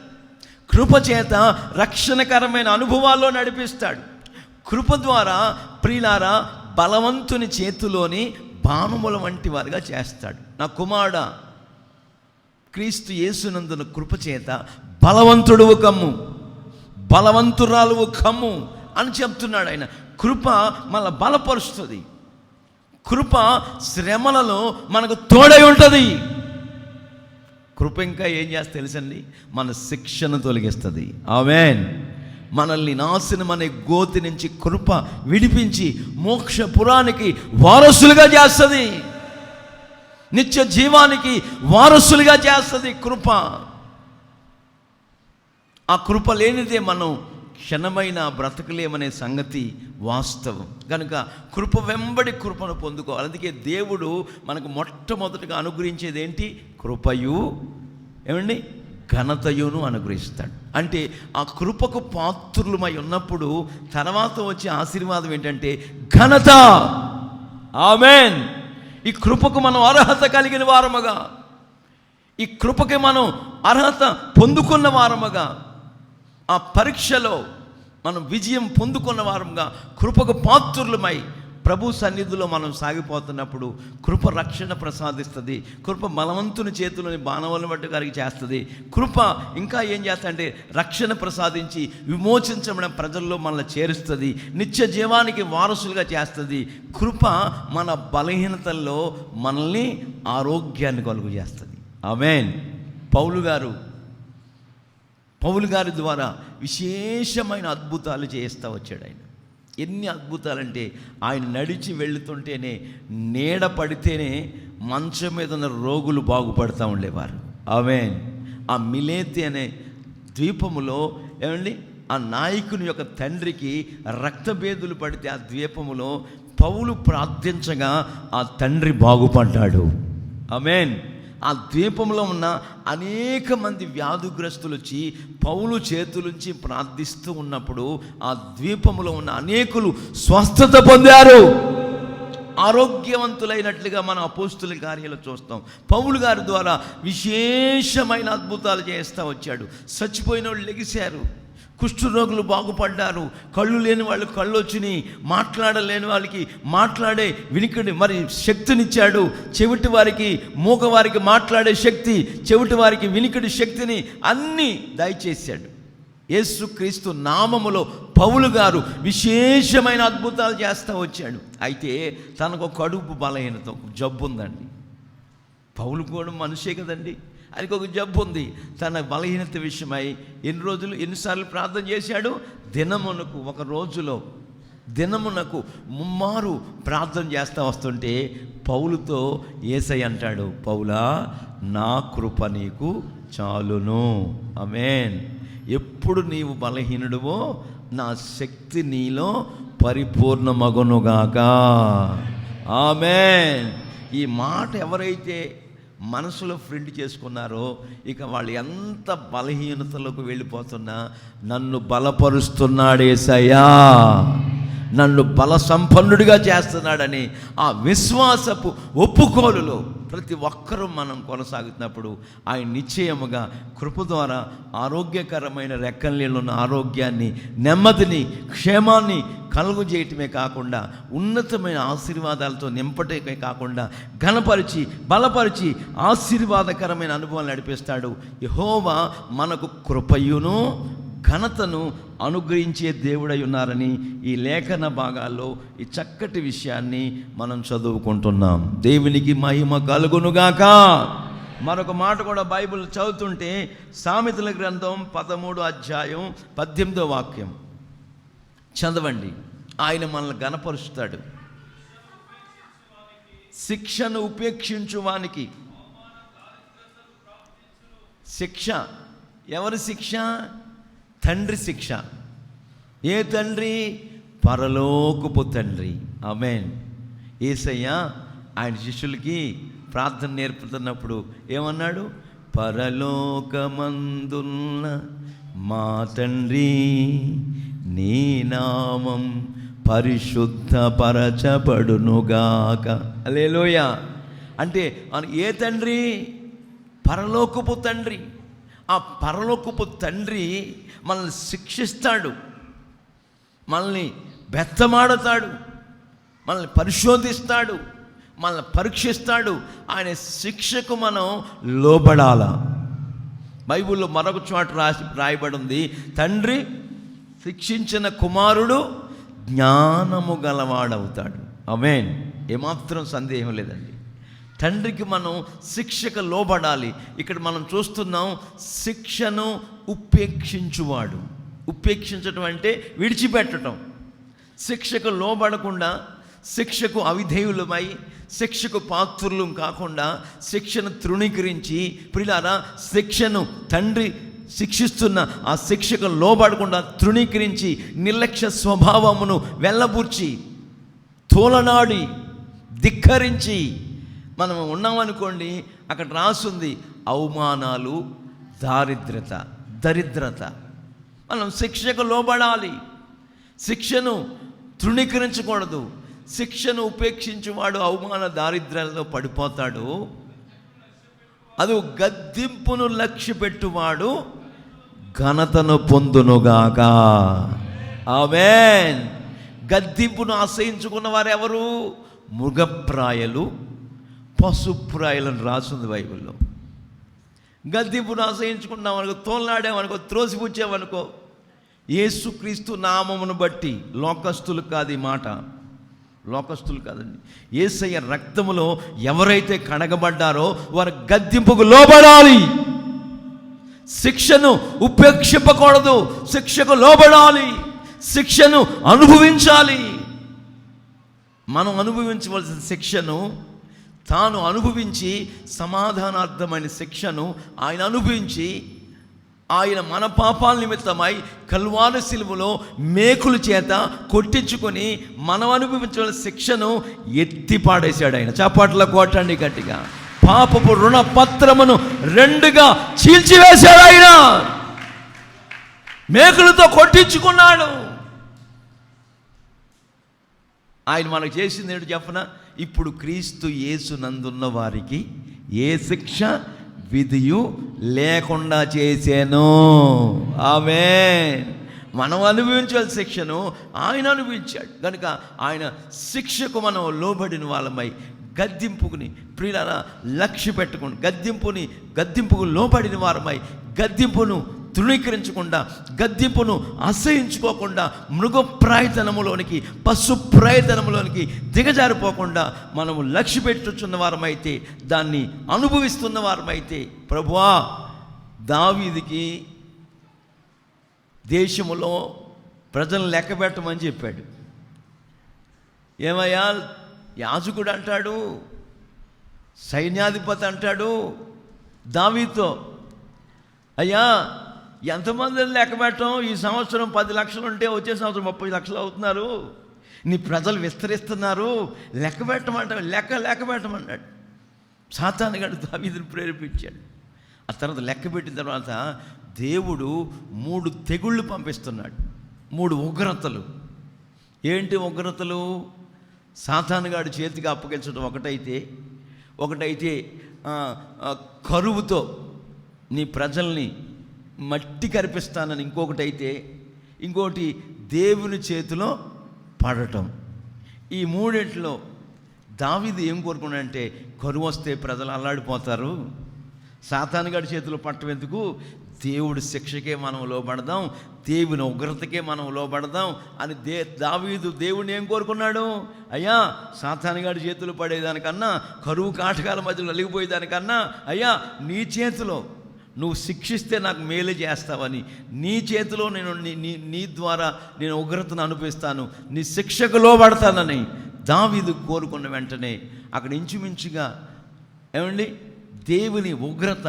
కృపచేత రక్షణకరమైన అనుభవాల్లో నడిపిస్తాడు. కృప ద్వారా ప్రియులారా బలవంతుని చేతిలోని బాణముల వంటి వారిగా చేస్తాడు. నా కుమారుడా, క్రీస్తు యేసునందున కృపచేత బలవంతుడువు కమ్ము, బలవంతురాలువు కమ్ము అని చెప్తున్నాడు ఆయన. కృప మన బలపరుస్తుంది. కృప శ్రమలలో మనకు తోడై ఉంటుంది. కృప ఇంకా ఏం చేస్తే తెలుసండి, మన శిక్షను తొలగిస్తుంది. ఆమేన్. మనల్ని నాశనం అనే గోతి నుంచి కృప విడిపించి మోక్షపురానికి వారసులుగా చేస్తుంది, నిత్య జీవానికి వారసులుగా చేస్తుంది కృప. ఆ కృప లేనిదే మనం క్షణమైన బ్రతకలేమనే సంగతి వాస్తవం. కనుక కృప వెంబడి కృపను పొందుకోవాలి. అందుకే దేవుడు మనకు మొట్టమొదటిగా అనుగ్రహించేది ఏంటి? కృపయు ఏమండి ఘనతయును అనుగ్రహిస్తాడు. అంటే ఆ కృపకు పాత్రులమై ఉన్నప్పుడు తర్వాత వచ్చే ఆశీర్వాదం ఏంటంటే ఘనత. ఆమేన్. ఈ కృపకు మనం అర్హత కలిగిన వారముగా, ఈ కృపకి మనం అర్హత పొందుకున్న వారముగా, ఆ పరీక్షలో మనం విజయం పొందుకున్న వారముగా, కృపకు పాత్రులమై ప్రభు సన్నిధిలో మనం సాగిపోతున్నప్పుడు కృప రక్షణ ప్రసాదిస్తుంది. కృప బలవంతుని చేతులని బాణవలను బట్టి గారికి చేస్తుంది. కృప ఇంకా ఏం చేస్తుందంటే రక్షణ ప్రసాదించి విమోచించబడిన ప్రజల్లో మనల్ని చేరుస్తుంది, నిత్య జీవానికి వారసులుగా చేస్తుంది. కృప మన బలహీనతల్లో మనల్ని ఆరోగ్యాన్ని కలుగు చేస్తుంది. ఆమేన్. పౌలు గారి ద్వారా విశేషమైన అద్భుతాలు చేస్తూ వచ్చాడు ఆయన. ఎన్ని అద్భుతాలంటే ఆయన నడిచి వెళుతుంటేనే, నీడ పడితేనే మంచం మీద ఉన్న రోగులు బాగుపడుతూ ఉండేవారు. ఆమేన్. ఆ మిలేతి అనే ద్వీపములో ఏమండి ఆ నాయకుని యొక్క తండ్రికి రక్తభేదులు పడితే ఆ ద్వీపములో పౌలు ప్రార్థించగా ఆ తండ్రి బాగుపడ్డాడు. ఆమేన్. ఆ ద్వీపంలో ఉన్న అనేక మంది వ్యాధిగ్రస్తులు వచ్చి పౌలు చేతులుంచి ప్రార్థిస్తూ ఉన్నప్పుడు ఆ ద్వీపంలో ఉన్న అనేకులు స్వస్థత పొందారు, ఆరోగ్యవంతులైనట్లుగా మనం అపోస్తుల కార్యాలు చూస్తాం. పౌలు గారి ద్వారా విశేషమైన అద్భుతాలు చేస్తూ వచ్చాడు. చచ్చిపోయిన వాళ్ళు లెగిశారు, కుష్ఠరోగులు బాగుపడ్డారు, కళ్ళు లేని వాళ్ళు కళ్ళు వచ్చినాయి, మాట్లాడలేని వాళ్ళకి మాట్లాడే వినికిడి మరి శక్తినిచ్చాడు. చెవిటి వారికి మూగవారికి మాట్లాడే శక్తి, చెవిటి వారికి వినికిడి శక్తిని అన్నీ దయచేశాడు. యేసుక్రీస్తు నామములో పౌలు గారు విశేషమైన అద్భుతాలు చేస్తూ వచ్చాడు. అయితే తనకు కడుపు బలహీనత, జబ్బు ఉందండి. పౌలు కూడా మనిషే కదండి, ఆయనకు ఒక జబ్బు ఉంది. తన బలహీనత విషయమై ఎన్నిసార్లు ప్రార్థన చేశాడు? దినమునకు, ఒక రోజులో దినమునకు 3 మారు ప్రార్థన చేస్తూ వస్తుంటే పౌలుతో యేసయ్య అంటాడు, పౌలా నా కృప నీకు చాలును. ఆమేన్. ఎప్పుడు నీవు బలహీనుడువో నా శక్తి నీలో పరిపూర్ణమగునుగాక. ఆమేన్. ఈ మాట ఎవరైతే మనసులో ఫ్రెండ్ చేసుకున్నారో ఇక వాళ్ళు ఎంత బలహీనతలకు వెళ్ళిపోతున్నా నన్ను బలపరుస్తున్నాడు యేసయ్యా, నన్ను బల సంపన్నుడిగా చేస్తున్నాడని ఆ విశ్వాసపు ఒప్పుకోలులో ప్రతి ఒక్కరూ మనం కొనసాగుతున్నప్పుడు ఆయన నిశ్చయముగా కృప ద్వారా ఆరోగ్యకరమైన రెక్కల్లో ఉన్న ఆరోగ్యాన్ని, నెమ్మదిని, క్షేమాన్ని కలుగు చేయటమే కాకుండా ఉన్నతమైన ఆశీర్వాదాలతో నింపటమే కాకుండా ఘనపరిచి బలపరిచి ఆశీర్వాదకరమైన అనుభవాలు నడిపిస్తాడు. యెహోవా మనకు కృపయును ఘనతను అనుగ్రహించే దేవుడై ఉన్నారని ఈ లేఖన భాగాల్లో ఈ చక్కటి విషయాన్ని మనం చదువుకుంటున్నాం. దేవునికి మహిమ కలుగునుగాక. మరొక మాట కూడా బైబిల్ చదువుతుంటే సామెతల గ్రంథం 13వ అధ్యాయం 18వ వాక్యం చదవండి. ఆయన మనల్ని ఘనపరుస్తాడు. శిక్షను ఉపేక్షించువానికి శిక్ష. ఎవరి శిక్ష? తండ్రి శిక్ష. ఏ తండ్రి? పరలోకపు తండ్రి. ఆమేన్. యేసయ్య ఆయన శిష్యులకి ప్రార్థన నేర్పుతున్నప్పుడు ఏమన్నాడు? పరలోకమందున్న మా తండ్రి నీ నామం పరిశుద్ధపరచబడునుగాక. హల్లెలూయా. అంటే ఏ తండ్రి? పరలోకపు తండ్రి. ఆ పరలోకపు తండ్రి మనల్ని శిక్షిస్తాడు, మనల్ని బెత్తమాడతాడు, మనల్ని పరిశోధిస్తాడు, మనల్ని పరీక్షిస్తాడు. ఆయన శిక్షకు మనం లోబడాల. బైబిల్లో మరొక చోట రాయబడి ఉంది, తండ్రి శిక్షించిన కుమారుడు జ్ఞానము గలవాడవుతాడు. ఆమేన్. ఏమాత్రం సందేహం లేదండి. తండ్రికి మనం శిక్షకు లోబడాలి. ఇక్కడ మనం చూస్తున్నాం, శిక్షను ఉపేక్షించువాడు. ఉపేక్షించటం అంటే విడిచిపెట్టడం. శిక్షకు లోబడకుండా, శిక్షకు అవిధేయులమై, శిక్షకు పాత్రులు కాకుండా శిక్షను తృణీకరించి, ప్రియులారా, శిక్షను తండ్రి శిక్షిస్తున్న ఆ శిక్షకు లోబడకుండా తృణీకరించి నిర్లక్ష్య స్వభావమును వెళ్ళబూర్చి, తోలనాడి, ధిక్కరించి మనం ఉన్నామనుకోండి, అక్కడ రాసుంది అవమానాలు, దరిద్రత. మనం శిక్షకు లోబడాలి. శిక్షను తృణీకరించకూడదు. శిక్షను ఉపేక్షించేవాడు అవమాన దారిద్ర్యాలలో పడిపోతాడు. అది గద్దింపును లక్ష్య పెట్టువాడు ఘనతను పొందునుగాక. ఆమేన్. గద్దింపును ఆశ్రయించుకున్న వారు ఎవరు? మృగప్రాయలు, పశుప్రాయలను రాసింది బైబిల్లో. గద్దింపును ఆశ్రయించుకున్నామనుకో, తోలనాడామనుకో, త్రోసిపుచ్చామనుకో, యేసుక్రీస్తు నామమును బట్టి, లోకస్తులు కాదు ఈ మాట, లోకస్తులు కాదండి, యేసయ్య రక్తములో ఎవరైతే కడగబడ్డారో వారు గద్దింపుకు లోబడాలి. శిక్షను ఉపేక్షింపకూడదు, శిక్షకు లోబడాలి, శిక్షను అనుభవించాలి. మనం అనుభవించవలసిన శిక్షను తాను అనుభవించి, సమాధానార్థమైన శిక్షను ఆయన అనుభవించి, ఆయన మన పాపాల నిమిత్తమై కల్వారి శిలువలో మేకుల చేత కొట్టించుకొని మనం అనుభవించిన శిక్షను ఎత్తిపాడేశాడు ఆయన. చప్పట్ల కొట్టండి గట్టిగా. పాపపు రుణ పత్రమును రెండుగా చీల్చివేశాడు ఆయన. మేకులతో కొట్టించుకున్నాడు. ఆయన మనకు చేసింది ఏంటో చెప్పనా? ఇప్పుడు క్రీస్తు యేసు నందున్న వారికి ఏ శిక్ష విధియు లేకుండా చేశాను. ఆమేన్. మనం అనుభవించాల్సిన శిక్షను ఆయన అనుభవించాడు కనుక ఆయన శిక్షకు మనం లోబడిన వాళ్ళమై, గద్దింపుకుని ప్రియులారా లక్ష్య పెట్టుకుని గద్దింపుకు లోబడిన వారమై, గద్దింపును తృణీకరించకుండా, గద్దింపును అసహించుకోకుండా, మృగప్రాయతనములోనికి, పశుప్రాయతనములోనికి దిగజారిపోకుండా మనము లక్ష్య పెట్టుచున్న వారమైతే, దాన్ని అనుభవిస్తున్న వారమైతే, ప్రభువా, దావీదుకి దేశములో ప్రజలను లెక్క పెట్టమని చెప్పాడు. ఏమయ్యా, యాజకుడు అంటాడు, సైన్యాధిపతి అంటాడు దావీదుతో, అయ్యా ఎంతమందిని లెక్క పెట్టడం? ఈ సంవత్సరం 10 లక్షలు ఉంటే వచ్చే సంవత్సరం 30 లక్షలు అవుతున్నారు, నీ ప్రజలు విస్తరిస్తున్నారు, లెక్క పెట్టమన్నాడు. సాతాను గాడు దావీదుని ప్రేరేపించాడు. ఆ తర్వాత లెక్క పెట్టిన తర్వాత దేవుడు 3 తెగుళ్ళు పంపిస్తున్నాడు, 3 ఉగ్రతలు. ఏంటి ఉగ్రతలు? సాతాను గాడు చేతికి అప్పగించడం ఒకటైతే కరువుతో నీ ప్రజల్ని మట్టి కరిపిస్తానని ఇంకోటి దేవుని చేతిలో పడటం. ఈ మూడింటిలో దావీదు ఏం కోరుకున్నాడంటే, కరువు వస్తే ప్రజలు అల్లాడిపోతారు, సాతానుగాడి చేతిలో పట్టం ఎందుకు, దేవుడి శిక్షకే మనం లోబడదాం, దేవుని ఉగ్రతకే మనం లోబడదాం అని దావీదు దేవుడిని ఏం కోరుకున్నాడు? అయ్యా, సాతానుగాడి చేతులు పడేదానికన్నా, కరువు కాటకాల మధ్యలో నలిగిపోయేదానికన్నా, అయ్యా నీ చేతిలో నువ్వు శిక్షిస్తే నాకు మేలు చేస్తావని, నీ చేతిలో నేను నీ ద్వారా నేను ఉగ్రతను అనుభవిస్తాను, నీ శిక్షకు లోబడతానని దావీదు కోరుకున్న వెంటనే అక్కడ ఇంచుమించుగా ఏమండి దేవుని ఉగ్రత,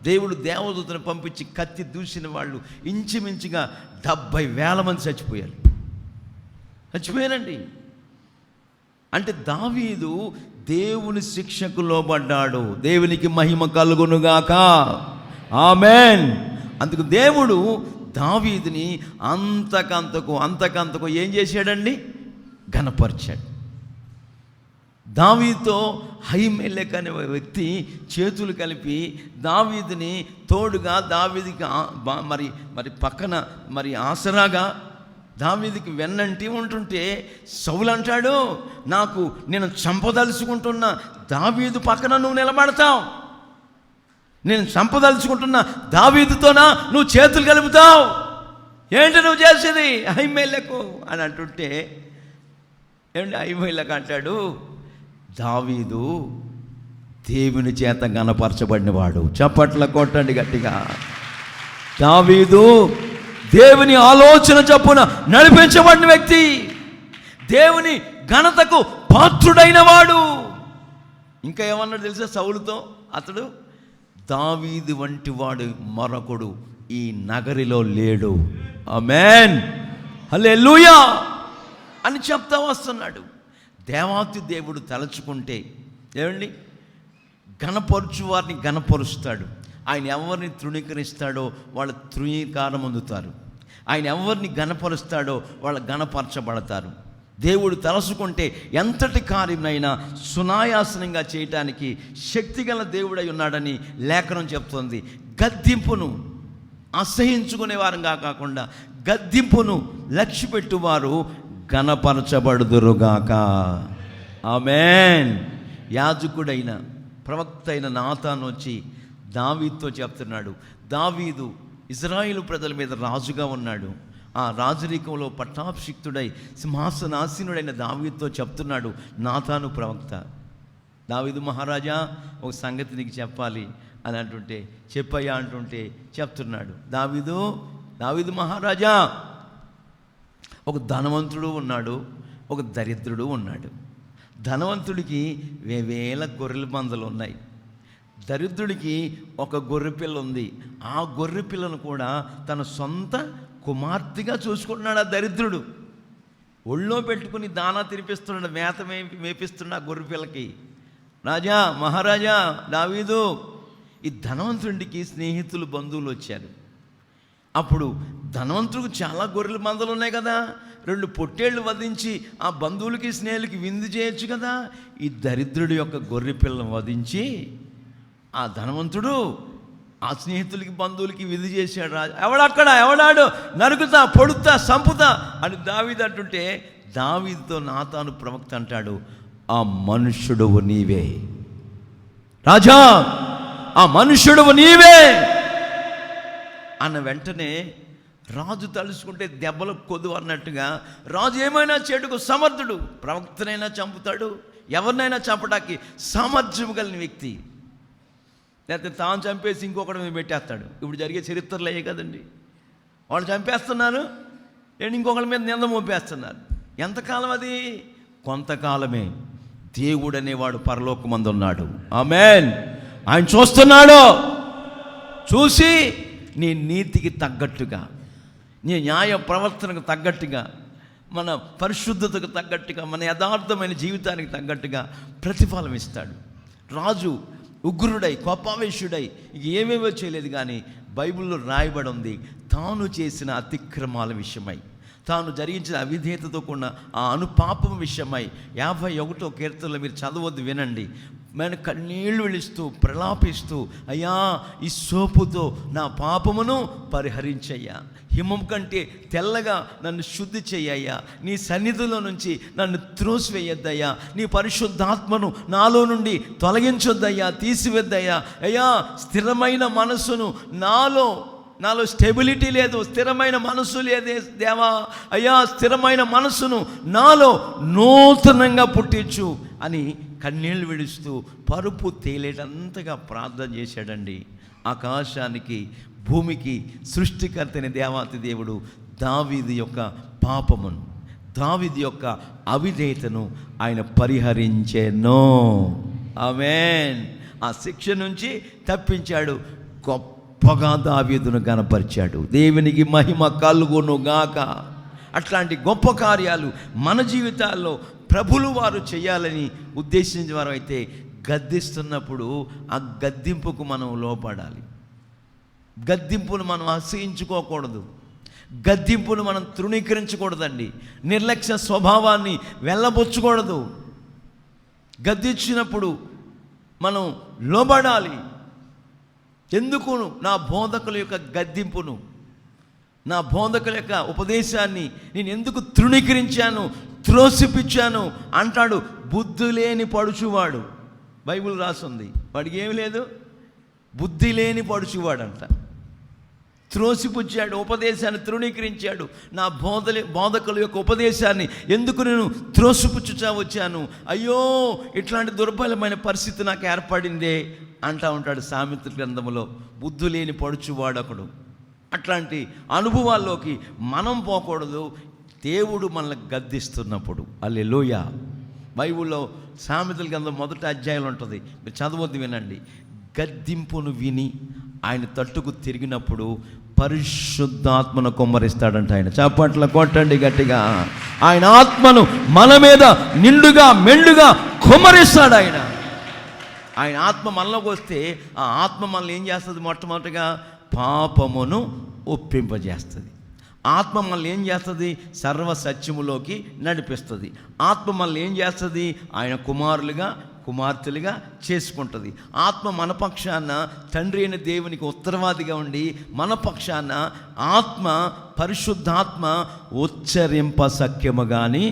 దేవుడు దేవదూతను పంపించి కత్తి దూసిన వాళ్ళు ఇంచుమించుగా 70,000 మంది చచ్చిపోయారండి. అంటే దావీదు దేవుని శిక్షకు లోబడ్డాడు. దేవునికి మహిమ కలుగునుగాక. ఆమేన్. అందుకు దేవుడు దావీదుని అంతకంతకు ఏం చేశాడండి? ఘనపరిచాడు. దావీదుతో అహీమెలెకు అనే వ్యక్తి చేతులు కలిపి దావీదుని తోడుగా, దావీదుకి మరి పక్కన మరి ఆసరాగా దావీదుకి వెన్నంటి ఉంటుంటే సౌలు అంటాడు, నాకు నేను చంపదలుచుకుంటున్న దావీదు పక్కన నువ్వు నిలబడతావు, నేను చంపదలుచుకుంటున్న దావీదుతోనా నువ్వు చేతులు కలుపుతావు, ఏంటి నువ్వు చేసేది అహిమేలకు అని అంటుంటే, ఏమంటే అహిమేలకు అంటాడు, దావీదు దేవుని చేత గణపరచబడినవాడు. చప్పట్ల కొట్టండి గట్టిగా. దావీదు దేవుని ఆలోచన చొప్పున నడిపించబడిన వ్యక్తి, దేవుని ఘనతకు పాత్రుడైన వాడు. ఇంకా ఏమన్నాడు తెలుసా సౌలుతో, అతడు దావీదు వంటి వాడు మరొకడు ఈ నగరిలో లేడు. ఆమేన్, హల్లెలూయా అని చెప్తా వస్తున్నాడు. దేవాతి దేవుడు తలచుకుంటే ఏమండి, ఘనపరుచు వారిని ఘనపరుస్తాడు. ఆయన ఎవరిని తృణీకరిస్తాడో వాళ్ళు తృణీకారం పొందుతారు, ఆయన ఎవరిని ఘనపరుస్తాడో వాళ్ళు ఘనపరచబడతారు. దేవుడు తలసుకుంటే ఎంతటి కార్యమైనా సునాయాసనంగా చేయటానికి శక్తిగల దేవుడై ఉన్నాడని లేఖనం చెప్తుంది. గద్దింపును అసహించుకునేవారంగా కాకుండా గద్దింపును లక్ష్యపెట్టువారు ఘనపరచబడుదురుగాక. ఆమేన్. యాజకుడైన ప్రవక్త అయిన నాతాను వచ్చి దావీదుతో చెప్తున్నాడు, దావీదు ఇజ్రాయేలు ప్రజల మీద రాజుగా ఉన్నాడు. ఆ రాజరికంలో పట్టాభిషిక్తుడై సింహాసనాసీనుడైన దావీదుతో చెప్తున్నాడు నాతాను ప్రవక్త, దావీదు మహారాజా ఒక సంగతి నీకు చెప్పాలి అని అంటుంటే, చెప్పయ్యా అంటుంటే చెప్తున్నాడు, దావీదు మహారాజా, ఒక ధనవంతుడు ఉన్నాడు, ఒక దరిద్రుడు ఉన్నాడు. ధనవంతుడికి వేవేల గొర్రెల మందలు ఉన్నాయి, దరిద్రుడికి ఒక గొర్రెపిల్ల ఉంది. ఆ గొర్రెపిల్లను కూడా తన సొంత కుమార్తెగా చూసుకుంటున్నాడు. ఆ దరిద్రుడు ఒళ్ళో పెట్టుకుని దానా తినిపిస్తున్నాడు, మేత మేపిస్తున్నాడు ఆ గొర్రెపిల్లకి. రాజా మహారాజా దావీదు, ఈ ధనవంతుడికి స్నేహితులు బంధువులు వచ్చారు. అప్పుడు ధనవంతుడికి చాలా గొర్రెల మందలు ఉన్నాయి కదా, 2 పొట్టేళ్ళు వధించి ఆ బంధువులకి స్నేహితులకి విందు చేయొచ్చు కదా. ఈ దరిద్రుడి యొక్క గొర్రె పిల్లను వధించి ఆ ధనవంతుడు ఆ స్నేహితులకి బంధువులకి విందు చేశాడు. ఎవడాడు, నరుకుతా, పొడుతా, సంపుతా అని దావీదు అంటుంటే, దావీదుతో నాతాను ప్రవక్త అంటాడు, ఆ మనుష్యుడువు నీవే రాజా, ఆ మనుష్యుడువు నీవే అన్న వెంటనే రాజు తలుచుకుంటే దెబ్బలు కొద్దు అన్నట్టుగా, రాజు ఏమైనా చెడుకు సమర్థుడు, ప్రవక్తనైనా చంపుతాడు, ఎవరినైనా చంపడానికి సామర్థ్యం కలిగిన వ్యక్తి. లేకపోతే తాను చంపేసి ఇంకొకటి మీద పెట్టేస్తాడు. ఇప్పుడు జరిగే చరిత్రలు అయ్యే కదండి, వాళ్ళు చంపేస్తున్నారు, నేను ఇంకొకరి మీద నింద మోపేస్తున్నారు. ఎంతకాలం అది? కొంతకాలమే. దేవుడు అనేవాడు పరలోకమందు ఉన్నాడు. ఆమేన్. ఆయన చూస్తున్నాడు. చూసి నీ నీతికి తగ్గట్టుగా, నీ న్యాయ ప్రవర్తనకు తగ్గట్టుగా, మన పరిశుద్ధతకు తగ్గట్టుగా, మన యథార్థమైన జీవితానికి తగ్గట్టుగా ప్రతిఫలం ఇస్తాడు. రాజు ఉగ్రుడై కోపావేశుడై ఏమేమో చేయలేదు, కానీ బైబిల్లో రాయబడి ఉంది, తాను చేసిన అతిక్రమాల విషయమై, తాను జరిగించిన అవిధేయతతో కూడిన ఆ అనుపాపం విషయమై 51వ కీర్తనలో మీరు చదవద్దు, వినండి. నేను కన్నీళ్లు విలుస్తూ ప్రలాపిస్తూ, అయ్యా ఈ సోపుతో నా పాపమును పరిహరించయ్యా, హిమం కంటే తెల్లగా నన్ను శుద్ధి చెయ్యయ్యా, నీ సన్నిధిలో నుంచి నన్ను త్రోసివేయొద్దయ్యా, నీ పరిశుద్ధాత్మను నాలో నుండి తొలగించొద్దయ్యా, తీసివేద్దయ్యా. అయ్యా స్థిరమైన మనస్సును నాలో స్టెబిలిటీ లేదు, స్థిరమైన మనసు లేదే దేవా, అయ్యా స్థిరమైన మనసును నాలో నూతనంగా పుట్టించు అని కన్నీళ్ళు విడుస్తూ పరుపు తేలేటంతగా ప్రార్థన చేశాడండి. ఆకాశానికి భూమికి సృష్టికర్తని దేవాతి దేవుడు దావీదు యొక్క పాపమును, దావీదు యొక్క అవిధేయతను ఆయన పరిహరించెను. ఆమేన్. ఆ శిక్ష నుంచి తప్పించాడు, గొప్పగా దావీదును గణపరిచాడు. దేవునికి మహిమ కలుగును గాక. అట్లాంటి గొప్ప కార్యాలు మన జీవితాల్లో ప్రభులు వారు చేయాలని ఉద్దేశించిన వారు అయితే, గద్దిస్తున్నప్పుడు ఆ గద్దింపుకు మనం లోపడాలి. గద్దింపును మనం అసహించుకోకూడదు, గద్దింపును మనం తృణీకరించకూడదండి, నిర్లక్ష్య స్వభావాన్ని వెళ్ళబొచ్చకూడదు. గద్దించినప్పుడు మనం లోబడాలి. ఎందుకును? నా బోధకుల యొక్క గద్దింపును, నా బోధకుల యొక్క ఉపదేశాన్ని నేను ఎందుకు తృణీకరించాను, త్రోసిపుచ్చాను అంటాడు. బుద్ధి లేని పడుచువాడు, బైబిల్ రాస్తుంది, వాడికి ఏమి లేదు, బుద్ధి లేని పడుచువాడంట. త్రోసిపుచ్చాడు, ఉపదేశాన్ని తృణీకరించాడు. నా బోధకుల యొక్క ఉపదేశాన్ని ఎందుకు నేను త్రోసిపుచ్చుచా వచ్చాను, అయ్యో ఇట్లాంటి దుర్బలమైన పరిస్థితి నాకు ఏర్పడిందే అంటా ఉంటాడు సామెతల గ్రంథంలో. బుద్ధి లేని పడుచువాడొకడు. అట్లాంటి అనుభవాల్లోకి మనం పోకూడదు. దేవుడు మనల్ని గద్దిస్తున్నప్పుడు. హల్లెలూయా. బైబిల్లో సామెతల గ్రంథం 1వ అధ్యాయంలో ఉంటుంది, మీరు చదవద్దు, వినండి. గద్దింపును విని ఆయన తట్టుకు తిరిగినప్పుడు పరిశుద్ధాత్మను కుమ్మరిస్తాడంట ఆయన. చప్పట్ల కొట్టండి గట్టిగా. ఆయన ఆత్మను మన మీద నిండుగా మెండుగా కుమ్మరిస్తాడు ఆయన. ఆయన ఆత్మ మనలోకి వస్తే ఆ ఆత్మ మనల్ని ఏం చేస్తుంది? మొట్టమొదటిగా పాపమును ఒప్పింపజేస్తుంది. ఆత్మ మనల్ని ఏం చేస్తుంది? సర్వ సత్యములోకి నడిపిస్తుంది. ఆత్మ మనల్ని ఏం చేస్తుంది? ఆయన కుమారులుగా కుమార్తెలుగా చేసుకుంటుంది. ఆత్మ మన పక్షాన తండ్రి అయిన దేవునికి ఉత్తరవాదిగా ఉండి మన పక్షాన ఆత్మ, పరిశుద్ధాత్మ ఉచ్చరింప సఖ్యము కానీ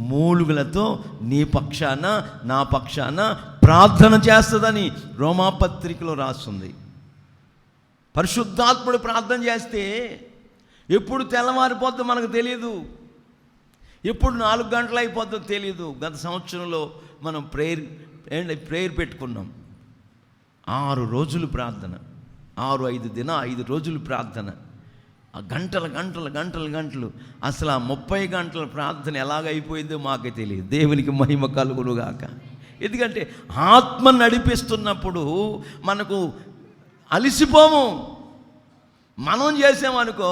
మూలుగులతో నీ పక్షాన నా పక్షాన ప్రార్థన చేస్తుందని రోమాపత్రికలో రాస్తుంది. పరిశుద్ధాత్ముడు ప్రార్థన చేస్తే ఎప్పుడు తెల్లవారిపోద్దో మనకు తెలియదు, ఎప్పుడు 4 గంటలు అయిపోద్దో తెలియదు. గత సంవత్సరంలో మనం ప్రేయర్ పెట్టుకున్నాం. 6 రోజులు ప్రార్థన, 5 రోజులు ప్రార్థన, ఆ గంటలు అసలు ఆ 30 గంటల ప్రార్థన ఎలాగైపోయిందో మాకే తెలియదు. దేవునికి మహిమ కలుగునుగాక. ఎందుకంటే ఆత్మ నడిపిస్తున్నప్పుడు మనకు అలిసిపోము. మనం చేసామనుకో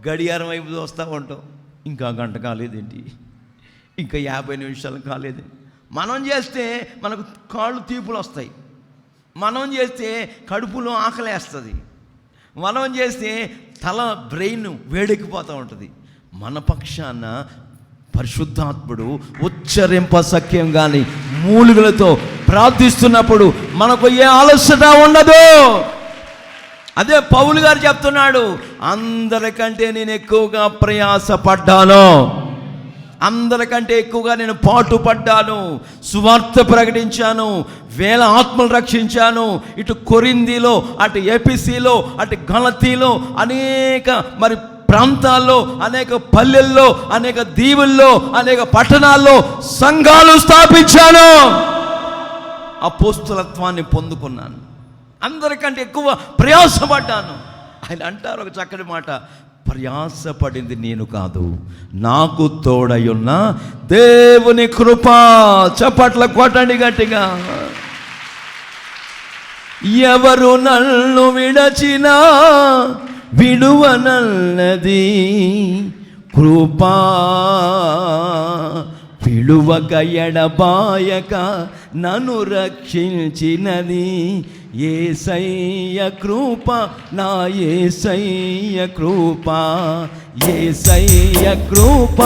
గడియారం వైపు చూస్తూ ఉంటాం, ఇంకా గంట కాలేదేంటి, ఇంకా 50 నిమిషాలు కాలేదేంటి. మనం చేస్తే మనకు కాళ్ళు తీపులు వస్తాయి, మనం చేస్తే కడుపులో ఆకలేస్తుంది, మనం చేస్తే తల బ్రెయిన్ వేడెక్కిపోతూ ఉంటుంది. మన పక్షాన పరిశుద్ధాత్ముడు ఉచ్చరింప సఖ్యం కానీ మూలుగులతో ప్రార్థిస్తున్నప్పుడు మనకు ఏ ఆలస్యత ఉండదు. అదే పౌలు గారు చెప్తున్నాడు, అందరికంటే నేను ఎక్కువగా ప్రయాసపడ్డాను, అందరికంటే ఎక్కువగా నేను పాటుపడ్డాను, సువార్త ప్రకటించాను, వేల ఆత్మలు రక్షించాను. ఇటు కొరింథీలో, అటు ఎఫెసీలో, అటు గలతీలో, అనేక మరి ప్రాంతాల్లో, అనేక పల్లెల్లో, అనేక దీవుల్లో, అనేక పట్టణాల్లో సంఘాలు స్థాపించాను, అపోస్తలత్వాన్ని పొందుకున్నాను, అందరికంటే ఎక్కువ ప్రయాసపడ్డాను. ఆయన అంటారు ఒక చక్కటి మాట, ప్రయాసపడింది నేను కాదు, నాకు తోడయున్న దేవుని కృప. చప్పట్ల కొట్టండి గట్టిగా. ఎవరు నన్ను విడచినా విడువనన్నది కృపా, విడువక ఎడబాయక నన్ను రక్షించినది యేసయ్య కృప, నా యేసయ్య కృప, యేసయ్య కృప,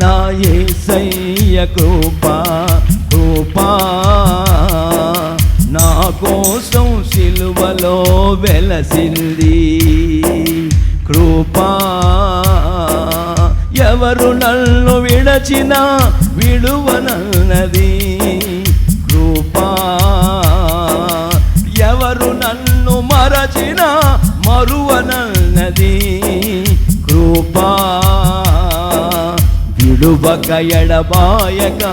నా యేసయ్య కృప, కృప నా కోసం సిలువలో వెలసింది కృప. ఎవరు నన్ను విడచినా విడువనన్నది కృపా, ఎవరు నన్ను మరచినా మరువనన్నది కృపా, విడువక ఎడబాయక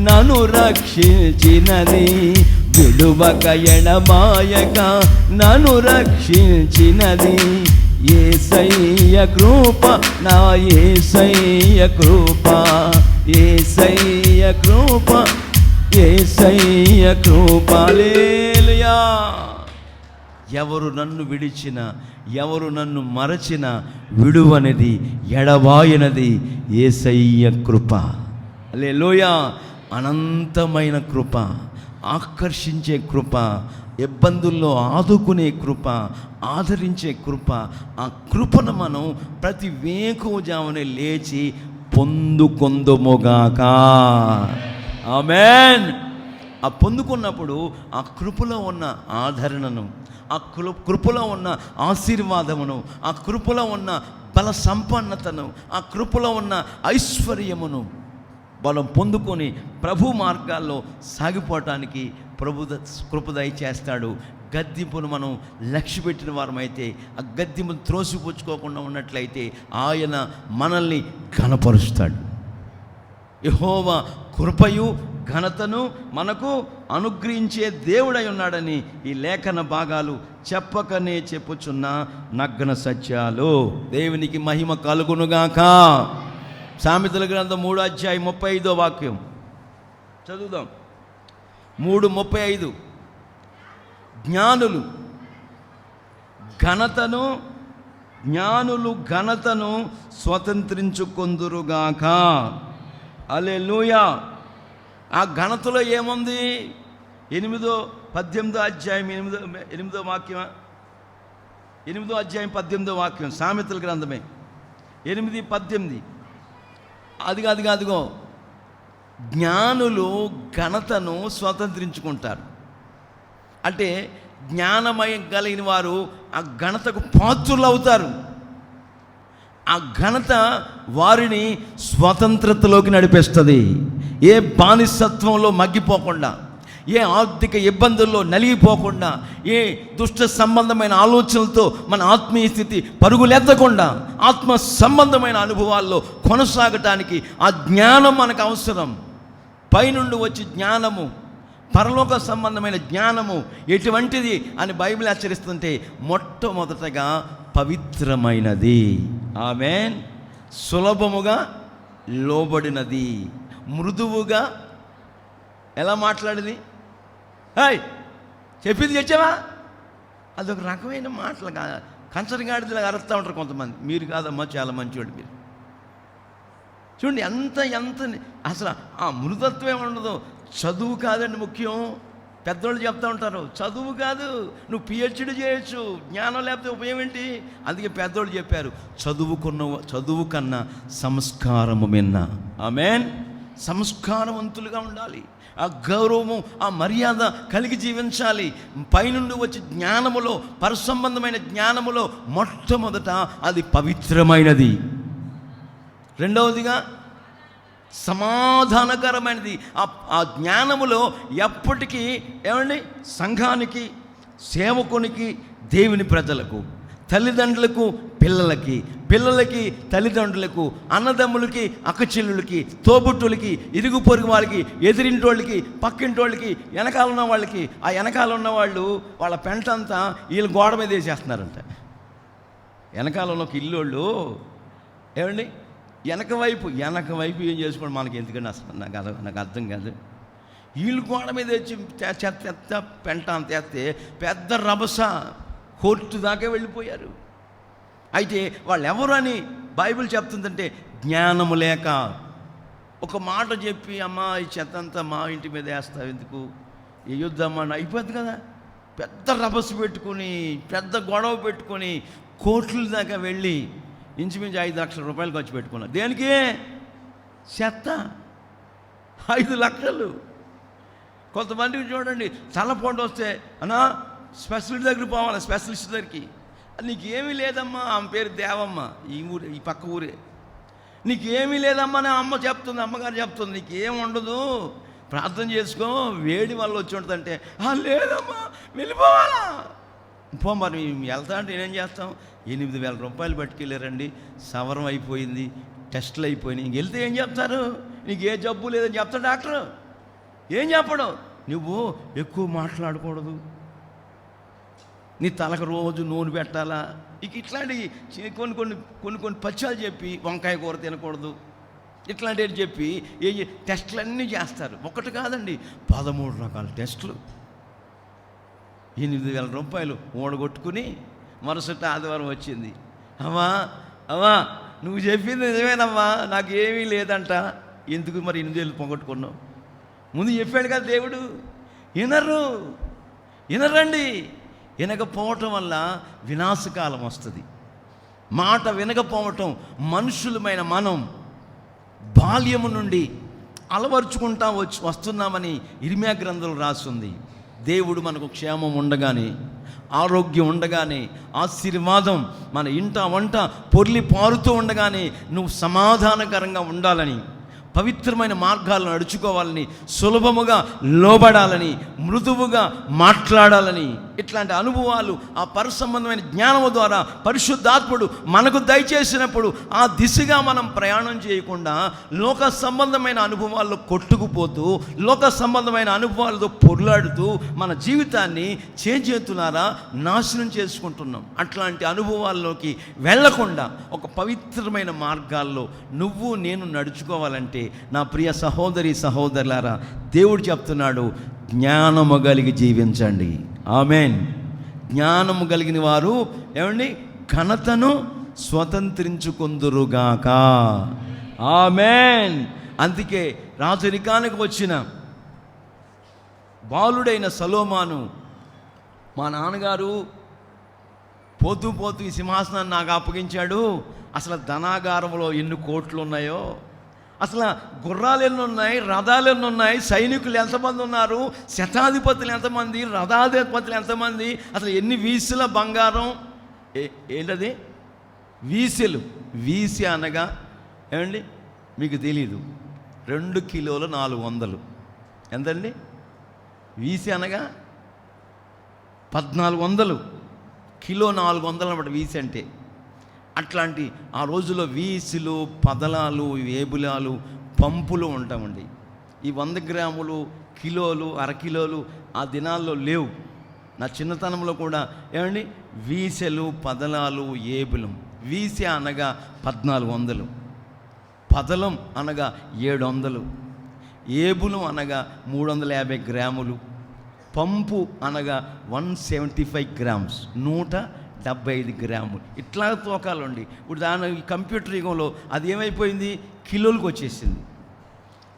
నన్ను రక్షించినది, విడువక ఎడబాయక నన్ను రక్షించినది యేసయ్య కృప, నా యేసయ్య కృప, యేసయ్య కృప, యేసయ్య కృప. హల్లెలూయా. ఎవరు నన్ను విడిచిన, ఎవరు నన్ను మరచిన విడువనది ఎడబాయనది యేసయ్య కృప. హల్లెలూయా. అనంతమైన కృప, ఆకర్షించే కృప, ఇబ్బందుల్లో ఆదుకునే కృప, ఆదరించే కృప. ఆ కృపను మనం ప్రతి వేకువజామునే లేచి పొందుకొందుముగాక. ఆమేన్. ఆ పొందుకున్నప్పుడు ఆ కృపలో ఉన్న ఆదరణను, ఆ కృపలో ఉన్న ఆశీర్వాదమును, ఆ కృపలో ఉన్న బల సంపన్నతను, ఆ కృపలో ఉన్న ఐశ్వర్యమును బలం పొందుకొని ప్రభు మార్గాల్లో సాగిపోవటానికి కృప దయచేస్తాడు. గద్దింపును మనం లక్ష్య పెట్టిన వారమైతే, ఆ గద్దింపును త్రోసిపుచ్చుకోకుండా ఉన్నట్లయితే ఆయన మనల్ని ఘనపరుస్తాడు. యెహోవా కృపయు ఘనతను మనకు అనుగ్రహించే దేవుడై ఉన్నాడని ఈ లేఖన భాగాలు చెప్పకనే చెప్పుచున్న నగ్న సత్యాలు. దేవునికి మహిమ కలుగునుగాక. సామెతల గ్రంథం 3:35 వాక్యం చదువుదాం. 3:35 జ్ఞానులు ఘనతను స్వతంత్రించుకొందురుగాక. హల్లెలూయా. ఆ ఘనతలో ఏముంది? 18వ అధ్యాయం 8వ వాక్యం, 8వ అధ్యాయం 18వ వాక్యం, సామెతల గ్రంథమే 8:18. అదిగో జ్ఞానులు ఘనతను స్వతంత్రించుకుంటారు. అంటే జ్ఞానమయం కలిగిన వారు ఆ ఘనతకు పాత్రులు అవుతారు. ఆ ఘనత వారిని స్వతంత్రతలోకి నడిపిస్తుంది. ఏ బానిసత్వంలో మగ్గిపోకుండా, ఏ ఆర్థిక ఇబ్బందుల్లో నలిగిపోకుండా, ఏ దుష్ట సంబంధమైన ఆలోచనలతో మన ఆత్మీయ స్థితి పరుగులెత్తకుండా ఆత్మ సంబంధమైన అనుభవాల్లో కొనసాగటానికి ఆ జ్ఞానం మనకు అవసరం. పైనుండి వచ్చే జ్ఞానము, పరలోక సంబంధమైన జ్ఞానము ఎటువంటిది అని బైబిల్ హెచ్చరిస్తుంటే, మొట్టమొదటగా పవిత్రమైనది. ఆమేన్. సులభముగా లోబడినది, మృదువుగా ఎలా మాట్లాడింది? హాయ్ చెప్పింది తెచ్చావా? అదొక రకమైన మాటలు కంచరగాడిలాగా అరుస్తూ ఉంటారు కొంతమంది. మీరు కాదమ్మా, చాలా మంచివాడు మీరు. చూడండి ఎంత అసలు ఆ మృదత్వం ఉండదు. చదువు కాదండి ముఖ్యం. పెద్దోళ్ళు చెప్తూ ఉంటారు, చదువు కాదు, నువ్వు పిహెచ్డి చేయొచ్చు, జ్ఞానం లేకపోతే ఉపయోగం ఏంటి? అందుకే పెద్దోళ్ళు చెప్పారు, చదువు కన్నా సంస్కారము మిన్న. ఆమేన్. సంస్కారవంతులుగా ఉండాలి. ఆ గౌరవము, ఆ మర్యాద కలిగి జీవించాలి. పైనుండి వచ్చే జ్ఞానములో, పరసంబంధమైన జ్ఞానములో మొట్టమొదట అది పవిత్రమైనది. రెండవదిగా సమాధానకరమైనది. ఆ జ్ఞానములో ఎప్పటికీ ఏమండి, సంఘానికి, సేవకునికి, దేవుని ప్రజలకు, తల్లిదండ్రులకు, పిల్లలకి తల్లిదండ్రులకు, అన్నదమ్ములకి, అక్కచెల్లులకి, తోబుట్టులకి, ఇరుగు పొరుగు వాళ్ళకి, ఎదిరింటోళ్ళకి, పక్కింటోళ్ళకి, వెనకాల ఉన్న వాళ్ళకి, ఆ వెనకాల ఉన్న వాళ్ళు వాళ్ళ పెంటంతా వీళ్ళు గోడ మీద వేసేస్తున్నారంట. వెనకాల ఉన్న ఒక ఇల్లోళ్ళు ఏమండి, వెనక వైపు ఏం చేసుకోండి, మనకి ఎందుకండి అసలు నాకు అర్థం కాదు. వీళ్ళు గోడ మీద వచ్చి చెత్త పెంట అంత వేస్తే పెద్ద రభస, కోర్టు దాకా వెళ్ళిపోయారు. అయితే వాళ్ళు ఎవరు అని బైబిల్ చెప్తుందంటే, జ్ఞానము లేక ఒక మాట చెప్పి, అమ్మా ఈ చెత్త అంతా మా ఇంటి మీద వేస్తావు ఎందుకు, వేయొద్దమ్మా అని అయిపోద్ది కదా. పెద్ద రభస పెట్టుకుని, పెద్ద గొడవ పెట్టుకొని, కోట్ల దాకా వెళ్ళి ఇంచుమించు 5 లక్షల రూపాయలు ఖర్చు పెట్టుకున్నారు. దేనికి? చెత్త. 5 లక్షలు. కొంతమందికి చూడండి, తలపోటు వస్తే అన్నా స్పెషలిస్ట్ దగ్గరికి పోవాలి, స్పెషలిస్ట్ దగ్గరికి. నీకేమీ లేదమ్మా, ఆమె పేరు దేవమ్మ, ఈ పక్క ఊరే. నీకేమీ లేదమ్మా అని అమ్మ చెప్తుంది, అమ్మగారు చెప్తుంది, నీకేం ఉండదు, ప్రార్థన చేసుకో, వేడి వల్ల వచ్చి ఉంటుందంటే, లేదమ్మా వెళ్ళిపోవాలా. పో మరి వెళ్తా అంటే నేనేం చేస్తాం? 8,000 రూపాయలు పట్టుకెళ్ళారండి, సవరం అయిపోయింది, టెస్టులు అయిపోయినాయి. ఇంక వెళ్తే ఏం చెప్తారు? నీకు ఏ జబ్బు లేదని చెప్తాడు డాక్టర్. ఏం చెప్పడం? నువ్వు ఎక్కువ మాట్లాడకూడదు, నీ తలకు రోజు నూనె పెట్టాలా, ఇక ఇట్లాంటి కొన్ని పచ్చాలు చెప్పి, వంకాయ కూర తినకూడదు, ఇట్లాంటివి చెప్పి టెస్టులన్నీ చేస్తారు. ఒకటి కాదండి, 13 రకాల టెస్టులు. 8,000 రూపాయలు ఓడగొట్టుకుని మరుసటి ఆదివారం వచ్చింది. అమ్మా నువ్వు చెప్పింది నిజమేనమ్మా, నాకు ఏమీ లేదంట. ఎందుకు మరి 8,000 పోగొట్టుకున్నావు? ముందు చెప్పాడు కదా దేవుడు. వినరండి. వినకపోవటం వల్ల వినాశకాలం వస్తుంది. మాట వినకపోవటం, మనుషులమైన మనం బాల్యము నుండి అలవర్చుకుంటా వస్తున్నామని ఇర్మియా గ్రంథంలో రాస్తుంది. దేవుడు మనకు క్షేమం ఉండగానే, ఆరోగ్యం ఉండగానే, ఆశీర్వాదం మన ఇంట వంట పొర్లి పారుతూ ఉండగానే నువ్వు సమాధానకరంగా ఉండాలని, పవిత్రమైన మార్గాలను నడుచుకోవాలని, సులభముగా లోబడాలని, మృదువుగా మాట్లాడాలని, ఇట్లాంటి అనుభవాలు ఆ పరసంబంధమైన జ్ఞానము ద్వారా పరిశుద్ధాత్ముడు మనకు దయచేసినప్పుడు ఆ దిశగా మనం ప్రయాణం చేయకుండా లోక సంబంధమైన అనుభవాల్లో కొట్టుకుపోతూ, లోక సంబంధమైన అనుభవాలతో పొర్లాడుతూ మన జీవితాన్ని చేతులారా నాశనం చేసుకుంటున్నాం. అట్లాంటి అనుభవాల్లోకి వెళ్లకుండా ఒక పవిత్రమైన మార్గాల్లో నువ్వు నేను నడుచుకోవాలంటే నా ప్రియ సహోదరి సహోదరులారా, దేవుడు చెప్తున్నాడు, జ్ఞానము కలిగి జీవించండి. ఆమెన్. జ్ఞానము కలిగిన వారు ఏమండి ఘనతను స్వతంత్రించుకొందురుగాక. ఆమెన్. అందుకే రాజరికానికి వచ్చిన బాలుడైన సొలొమోను, మా నాన్నగారు పోతూ పోతూ ఈ సింహాసనాన్ని నాకు అప్పగించాడు, అసలు ధనాగారంలో ఎన్ని కోట్లు ఉన్నాయో, అసలు గుర్రాలు ఎన్ని ఉన్నాయి, రథాలు ఎన్ని ఉన్నాయి, సైనికులు ఎంతమంది ఉన్నారు, శతాధిపతులు ఎంతమంది, రథాధిపతులు ఎంతమంది, అసలు ఎన్ని వీసుల బంగారం, ఏంటది వీసెలు. వీసి అనగా ఏమండి మీకు తెలీదు, 2 కిలోలు 400. ఎంతండి వీసి అనగా? 1400 కిలో 400 అన్నమాట వీసి అంటే. అట్లాంటి ఆ రోజుల్లో వీసులు, పదలాలు, ఏబులాలు, పంపులు ఉంటామండి. ఈ 100 గ్రాములు, కిలోలు, అరకిలోలు ఆ దినాల్లో లేవు. నా చిన్నతనంలో కూడా ఏమండి వీసెలు, పదలాలు, ఏబులం. వీసె అనగా 1400, పదలం అనగా 700, ఏబులం అనగా 350 గ్రాములు, పంపు అనగా 175 గ్రామ్స్, 175 గ్రాములు. ఇట్లా తూకాలండి. ఇప్పుడు దాని కంప్యూటర్ యుగంలో అది ఏమైపోయింది, కిలోలకు వచ్చేసింది.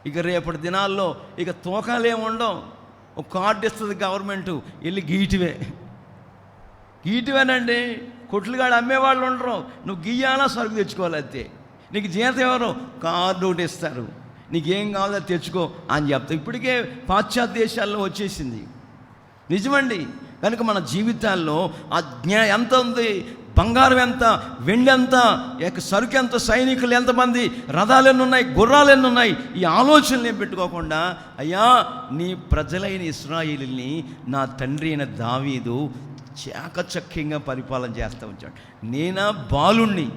ఇక రేపటి దినాల్లో ఇక తూకాలు ఏముండవు. ఒక కార్డు ఇస్తుంది గవర్నమెంటు, వెళ్ళి గీటివేనండి. కొట్లుగాడు అమ్మేవాళ్ళు ఉండరు, నువ్వు గీయాలా సరుకు తెచ్చుకోవాలి అంతే. నీకు జీతం ఎవరు, కార్డు ఒకటి ఇస్తారు, నీకేం కావాలో తెచ్చుకో అని చెప్తా. ఇప్పటికే పాశ్చాత్య దేశాల్లో వచ్చేసింది. నిజమండి. కనుక మన జీవితాల్లో ఆ ఎంత ఉంది, బంగారం ఎంత, వెండి ఎంత, సరుకు ఎంత, సైనికులు ఎంతమంది, రథాలు ఎన్ని ఉన్నాయి, గుర్రాలు ఎన్ని ఉన్నాయి, ఈ ఆలోచనలు ఏం పెట్టుకోకుండా, అయ్యా నీ ప్రజలైన ఇశ్రాయేలుని నా తండ్రి అయిన దావీదు చాకచక్యంగా పరిపాలన చేస్తూ వచ్చాడు. నేనా బాలుణ్ణి,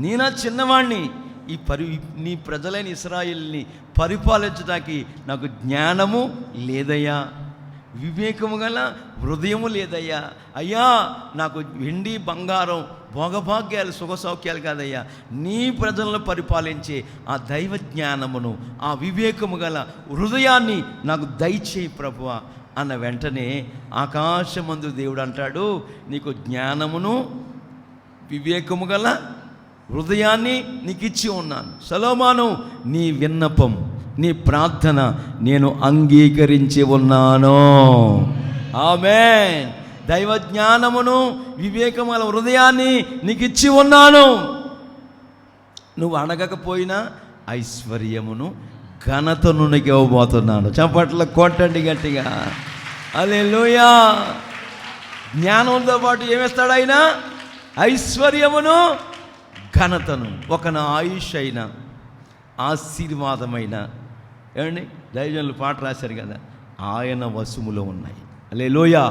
నేనా చిన్నవాణ్ణి, నీ ప్రజలైన ఇశ్రాయేలుని పరిపాలించడానికి నాకు జ్ఞానము లేదయ్యా, వివేకము గల హృదయము లేదయ్యా. అయ్యా నాకు వెండి బంగారం భోగభాగ్యాలు సుఖ సౌఖ్యాలు కాదయ్యా, నీ ప్రజలను పరిపాలించే ఆ దైవ జ్ఞానమును, ఆ వివేకము గల హృదయాన్ని నాకు దయచేయి ప్రభువా అన్న వెంటనే ఆకాశమందు దేవుడు అంటాడు, నీకు జ్ఞానమును వివేకము గల హృదయాన్ని నీకు ఇచ్చి ఉన్నాను. సొలొమోను, నీ విన్నపం, నీ ప్రార్థన నేను అంగీకరించి ఉన్నాను. ఆమేన్. దైవ జ్ఞానమును వివేకముల హృదయాన్ని నీకు ఇచ్చి ఉన్నాను. నువ్వు అడగకపోయినా ఐశ్వర్యమును ఘనతను నీకు ఇవ్వబోతున్నాను. చప్పట్ల కొట్టండి గట్టిగా. హల్లెలూయా. జ్ఞానంతో పాటు ఏమిస్తాడు ఆయన? ఐశ్వర్యమును ఘనతను. ఒక నా ఆయుష్ అయినా, ఆశీర్వాదమైన, ఏమండి దైవజనులు పాట రాశారు కదా, ఆయన వశములో ఉన్నాయి. హల్లెలూయా.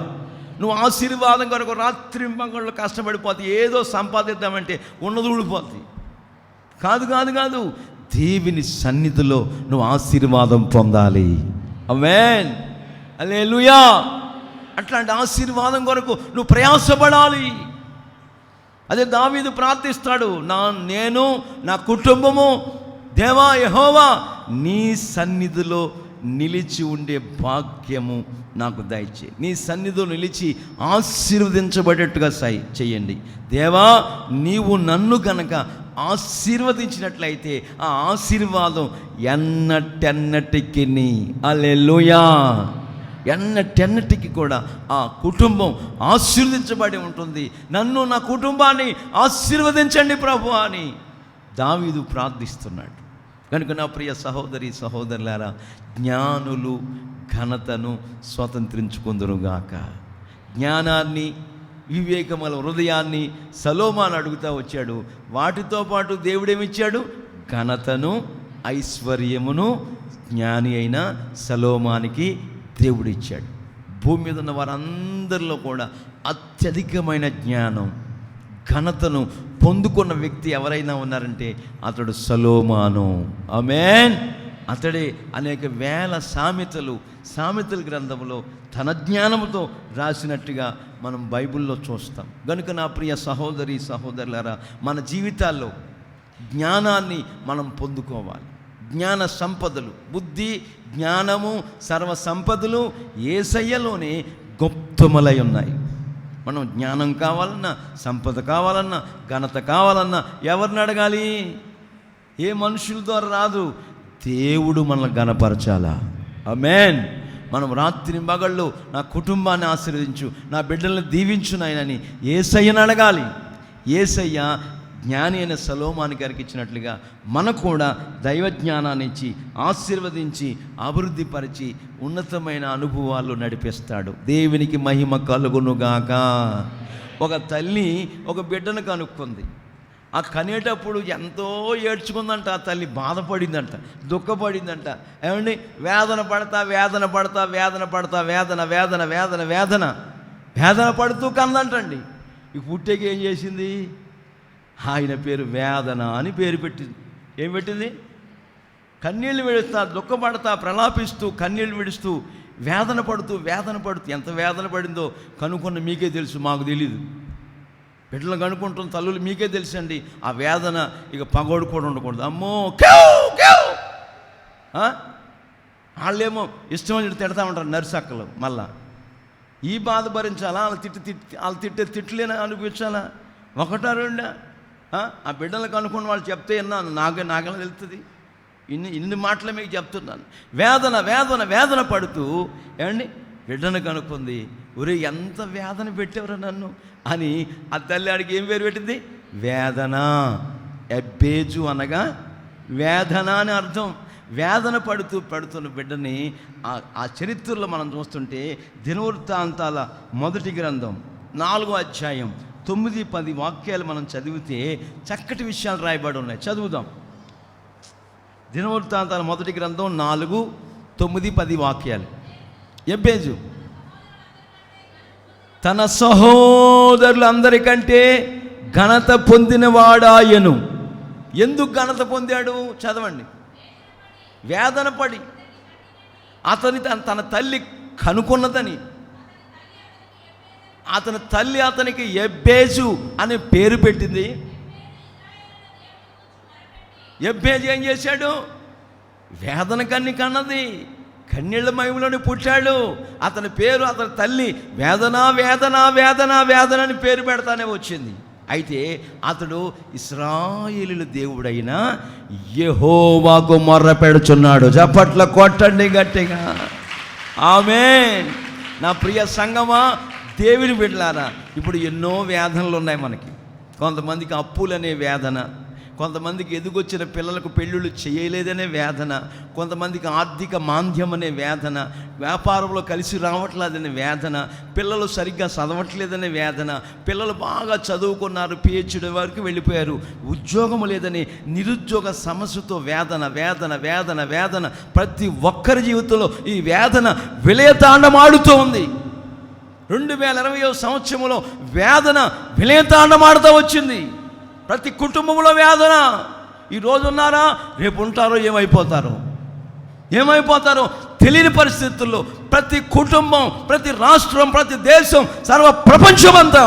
నువ్వు ఆశీర్వాదం కొరకు రాత్రి మగళ్ళు కష్టపడిపోతే ఏదో సంపాదిద్దామంటే ఉన్నది ఊడిపోతుంది. కాదు కాదు కాదు, దేవుని సన్నిధిలో నువ్వు ఆశీర్వాదం పొందాలి. ఆమేన్. హల్లెలూయా. అట్లాంటి ఆశీర్వాదం కొరకు నువ్వు ప్రయాసపడాలి. అదే దావీదు ప్రార్థిస్తాడు, నేను నా కుటుంబము దేవా యెహోవా నీ సన్నిధిలో నిలిచి ఉండే భాగ్యము నాకు దయచేయి. నీ సన్నిధిలో నిలిచి ఆశీర్వదించబడేట్టుగా చెయ్యండి. దేవా నీవు నన్ను గనక ఆశీర్వదించినట్లయితే ఆ ఆశీర్వాదం ఎన్నటెన్నటికి హల్లెలూయా, ఎన్నటెన్నటికి కూడా ఆ కుటుంబం ఆశీర్వదించబడి ఉంటుంది. నన్ను నా కుటుంబాన్ని ఆశీర్వదించండి ప్రభు అని దావీదు ప్రార్థిస్తున్నాడు. కనుక నా ప్రియ సహోదరి సహోదరులారా, జ్ఞానులు ఘనతను స్వతంత్రించుకుందురుగాక. జ్ఞానాన్ని, వివేకముల హృదయాన్ని సొలొమోను అడుగుతూ వచ్చాడు. వాటితో పాటు దేవుడేమిచ్చాడు? ఘనతను, ఐశ్వర్యమును జ్ఞాని అయిన సొలొమోనుకి దేవుడిచ్చాడు. భూమి మీద ఉన్న వారందరిలో కూడా అత్యధికమైన జ్ఞానం, ఘనతను పొందుకున్న వ్యక్తి ఎవరైనా ఉన్నారంటే అతడు సొలొమోను. ఆమేన్. అతడే అనేక వేల సామెతల గ్రంథంలో తన జ్ఞానంతో రాసినట్టుగా మనం బైబిల్లో చూస్తాం. కనుక నా ప్రియ సహోదరి సహోదరులారా, మన జీవితాల్లో జ్ఞానాన్ని మనం పొందుకోవాలి. జ్ఞాన సంపదలు, బుద్ధి, జ్ఞానము, సర్వ సంపదలు యేసయ్యలోనే గుప్తములై ఉన్నాయి. మనం జ్ఞానం కావాలన్నా, సంపద కావాలన్నా, ఘనత కావాలన్నా ఎవరిని అడగాలి? ఏ మనుషుల ద్వారా రాదు, దేవుడు మనల్ని ఘనపరచాలా. ఆమేన్. మనం రాత్రి మగళ్ళు నా కుటుంబాన్ని ఆశీర్వదించు, నా బిడ్డల్ని దీవించు నాయనని యేసయ్యని అడగాలి. యేసయ్య జ్ఞాని అయిన సొలొమోను గారికి ఇచ్చినట్లుగా మనకు కూడా దైవ జ్ఞానాన్ని ఇచ్చి ఆశీర్వదించి అభివృద్ధిపరిచి ఉన్నతమైన అనుభవాలు నడిపిస్తాడు. దేవునికి మహిమ కలుగునుగాక. ఒక తల్లి ఒక బిడ్డను కనుక్కుంది. ఆ కనేటప్పుడు ఎంతో ఏడ్చుకుందంట. ఆ తల్లి బాధపడిందంట, దుఃఖపడిందంట. ఏమండి, వేదన పడతా వేదన పడుతూ కన్నదంటండి. ఈ పుట్టేకి ఏం చేసింది? ఆయన పేరు వేదన అని పేరు పెట్టింది. ఏం పెట్టింది? కన్నీళ్ళు విడుస్తా, దుఃఖపడతా, ప్రలాపిస్తూ, కన్నీళ్ళు విడుస్తూ, వేదన పడుతూ ఎంత వేదన పడిందో కనుక్కున్న మీకే తెలుసు, మాకు తెలీదు. బిడ్డలు కనుక్కుంటున్న తల్లులు మీకే తెలుసండి. ఆ వేదన ఇక పగోడు కూడా ఉండకూడదు. అమ్మో వాళ్ళేమో ఇష్టం వచ్చి తిడతా ఉంటారు నర్సక్కలు. మళ్ళా ఈ బాధ భరించాలా? వాళ్ళు తిట్టే తిట్లేనా అనిపించాలా? ఒకటా రెండా? ఆ బిడ్డలకు అనుకున్న వాళ్ళు చెప్తే విన్నాను, నాకెలా తెలుస్తుంది? ఇన్ని మాటలు మీకు చెప్తున్నాను. వేదన పడుతూ ఏమండి బిడ్డను కనుక్కుంది. ఒరే, ఎంత వేదన పెట్టేవరా నన్ను అని ఆ తల్లి ఆడికి ఏం పేరు పెట్టింది? వేదన. ఎబ్బేజు అనగా వేదన అని అర్థం. వేదన పడుతున్న బిడ్డని ఆ చరిత్రలో మనం చూస్తుంటే దినవృత్తాంతాల మొదటి గ్రంథం 4వ అధ్యాయం 9-10 వాక్యాలు మనం చదివితే చక్కటి విషయాలు రాయబడి ఉన్నాయి. చదువుదాం. దినవృత్తాంతాల మొదటి గ్రంథం 4, 9, 10 వాక్యాలు. ఎబ్బేజు తన సహోదరులందరికంటే ఘనత పొందినవాడాయను. ఎందుకు ఘనత పొందాడు? చదవండి. వేదన పడి తన తల్లి కనుక్కున్నదని, అతని తల్లి అతనికి ఎబ్బేజు అనే పేరు పెట్టింది. ఎబ్బేజు ఏం చేశాడు? వేదన కన్నది, కన్నీళ్ళ మహిమలోని పుట్టాడు. అతని పేరు, అతని తల్లి వేదన అని పేరు పెడతానే వచ్చింది. అయితే అతడు ఇశ్రాయేలీయుల దేవుడైన యెహోవాకు మొర్ర పెడుచున్నాడు. చప్పట్ల కొట్టండి గట్టిగా. ఆమేన్. నా ప్రియ సంగమా, దేవుని బిడ్డలారా, ఇప్పుడు ఎన్నో వేదనలు ఉన్నాయి మనకి. కొంతమందికి అప్పులనే వేదన, కొంతమందికి ఎదుగొచ్చిన పిల్లలకు పెళ్ళిళ్ళు చేయలేదనే వేదన, కొంతమందికి ఆర్థిక మాంద్యం అనే వేదన, వ్యాపారంలో కలిసి రావట్లేదనే వేదన, పిల్లలు సరిగ్గా చదవట్లేదనే వేదన, పిల్లలు బాగా చదువుకున్నారు, PhD వరకు వెళ్ళిపోయారు, ఉద్యోగం లేదని నిరుద్యోగ సమస్యతో వేదన. ప్రతి ఒక్కరి జీవితంలో ఈ వేదన విలయతాండమాడుతూ ఉంది. 2020వ సంవత్సరంలో వేదన విలయతాండమాడుతూ వచ్చింది. ప్రతి కుటుంబంలో వేదన. ఈరోజు ఉన్నారా, రేపు ఉంటారో, ఏమైపోతారో తెలియని పరిస్థితుల్లో ప్రతి కుటుంబం, ప్రతి రాష్ట్రం, ప్రతి దేశం, సర్వ ప్రపంచమంతా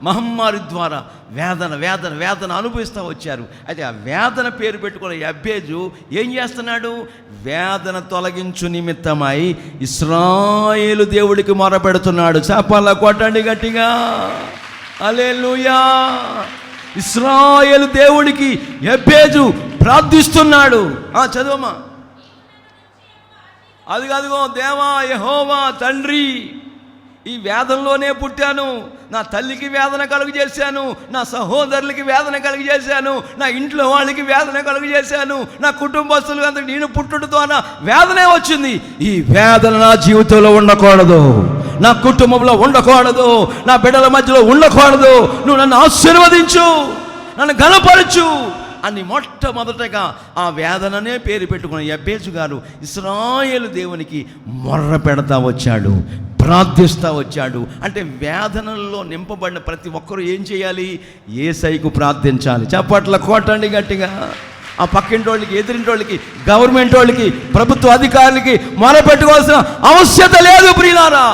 మహమ్మారి ద్వారా వేదన అనుభవిస్తూ వచ్చారు. అయితే ఆ వేదన పేరు పెట్టుకున్న ఎబ్బేజు ఏం చేస్తున్నాడు? వేదన తొలగించు నిమిత్తమై ఇశ్రాయేలు దేవుడికి మొరపెడుతున్నాడు. చప్పల కొట్టండి గట్టిగా. హల్లెలూయా. ఇశ్రాయేలు దేవుడికి ఎబ్బేజు ప్రార్థిస్తున్నాడు. చదువమ్మా. అదిగో దేవా యెహోవా తండ్రి, ఈ వేదనలోనే పుట్టాను, నా తల్లికి వేదన కలుగు చేశాను, నా సహోదరులకి వేదన కలుగు చేశాను, నా ఇంట్లో వాళ్ళకి వేదన కలుగు చేశాను, నా కుటుంబస్తులు అందరూ నేను పుట్టుడు ద్వారా వేదనే వచ్చింది. ఈ వేదన నా జీవితంలో ఉండకూడదు, నా కుటుంబంలో ఉండకూడదు, నా బిడ్డల మధ్యలో ఉండకూడదు. నువ్వు నన్ను ఆశీర్వదించు, నన్ను ఘనపరచు అని మొట్టమొదటగా ఆ వేదననే పేరు పెట్టుకున్న యబ్బేజు గారు ఇశ్రాయేలు దేవునికి మొర్ర పెడతా వచ్చాడు, ప్రార్థిస్తూ వచ్చాడు. అంటే వేదనల్లో నింపబడిన ప్రతి ఒక్కరూ ఏం చేయాలి? యేసయ్యకు ప్రార్థించాలి. చప్పట్ల కొట్టండి గట్టిగా. ఆ పక్కింటి వాళ్ళకి, ఎదురింటి వాళ్ళకి, గవర్నమెంట్ వాళ్ళకి, ప్రభుత్వ అధికారులకి మొరపెట్టుకోవాల్సిన అవశ్యత లేదు ప్రియులారా.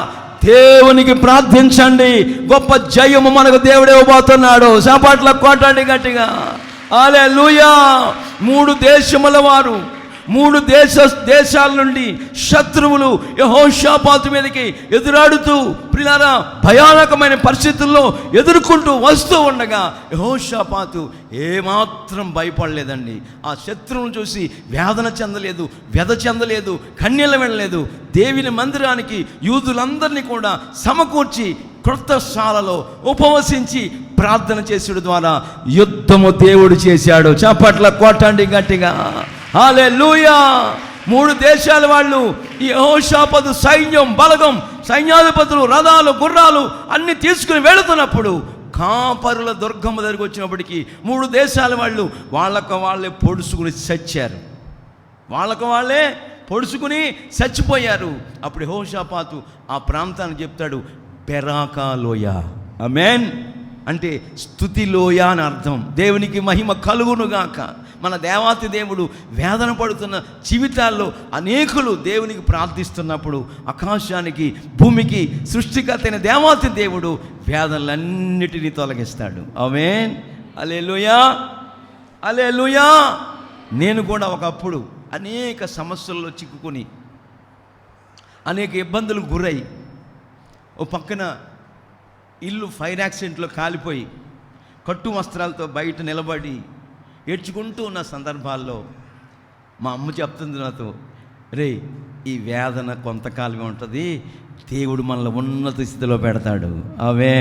దేవునికి ప్రార్థించండి, గొప్ప జయము మనకు దేవుడే ఇవ్వబోతున్నాడు. చప్పట్ల కొట్టండి గట్టిగా. హల్లెలూయా. 3 దేశముల వారు, 3 దేశాల నుండి శత్రువులు యెహోషాపాతు మీదకి ఎదురాడుతూ ప్రియులారా భయానకమైన పరిస్థితుల్లో ఎదుర్కొంటూ వస్తూ ఉండగా యెహోషాపాతు ఏమాత్రం భయపడలేదండి. ఆ శత్రువును చూసి వేదన చెందలేదు, వ్యధ చెందలేదు, కన్నీళ్ళ వెళ్ళలేదు. దేవుని మందిరానికి యూదులందరినీ కూడా సమకూర్చి క్రొత్త శాలలో ఉపవసించి ప్రార్థన చేసేడు ద్వారా యుద్ధము దేవుడు చేశాడు. చప్పట్ల కొట్టండి గట్టిగా. హల్లెలూయా. 3 దేశాల వాళ్ళు ఈ యెహోషాపాతు సైన్యం, బలగం, సైన్యాధిపతులు, రథాలు, గుర్రాలు అన్ని తీసుకుని వెళుతున్నప్పుడు కాపరుల దుర్గమ్మ దగ్గరికి వచ్చినప్పటికీ 3 దేశాల వాళ్ళు వాళ్ళకు వాళ్ళే పొడుచుకుని చచ్చారు, వాళ్ళకు వాళ్ళే పొడుచుకుని చచ్చిపోయారు. అప్పుడు యెహోషాపాతు ఆ ప్రాంతాన్ని చెప్తాడు, బెరాకా లోయ. ఆమేన్. అంటే స్తుతి లోయ అని అర్థం. దేవునికి మహిమ కలుగునుగాక. మన దేవాతి దేవుడు వేదన పడుతున్న జీవితాల్లో అనేకులు దేవునికి ప్రార్థిస్తున్నప్పుడు ఆకాశానికి, భూమికి సృష్టికర్త అయిన దేవాతి దేవుడు వేదనలన్నిటినీ తొలగిస్తాడు. ఆమేన్. హల్లెలూయా, హల్లెలూయా. నేను కూడా ఒకప్పుడు అనేక సమస్యల్లో చిక్కుకొని అనేక ఇబ్బందులకు గురై, ఓ పక్కన ఇల్లు ఫైర్ యాక్సిడెంట్లో కాలిపోయి కట్టు వస్త్రాలతో బయట నిలబడి ఏడ్చుకుంటూ ఉన్న సందర్భాల్లో మా అమ్మ చెప్తుంది నాతో, రే ఈ వేదన కొంతకాలమే ఉంటుంది, దేవుడు మనల్ని ఉన్నత స్థితిలో పెడతాడు. అవే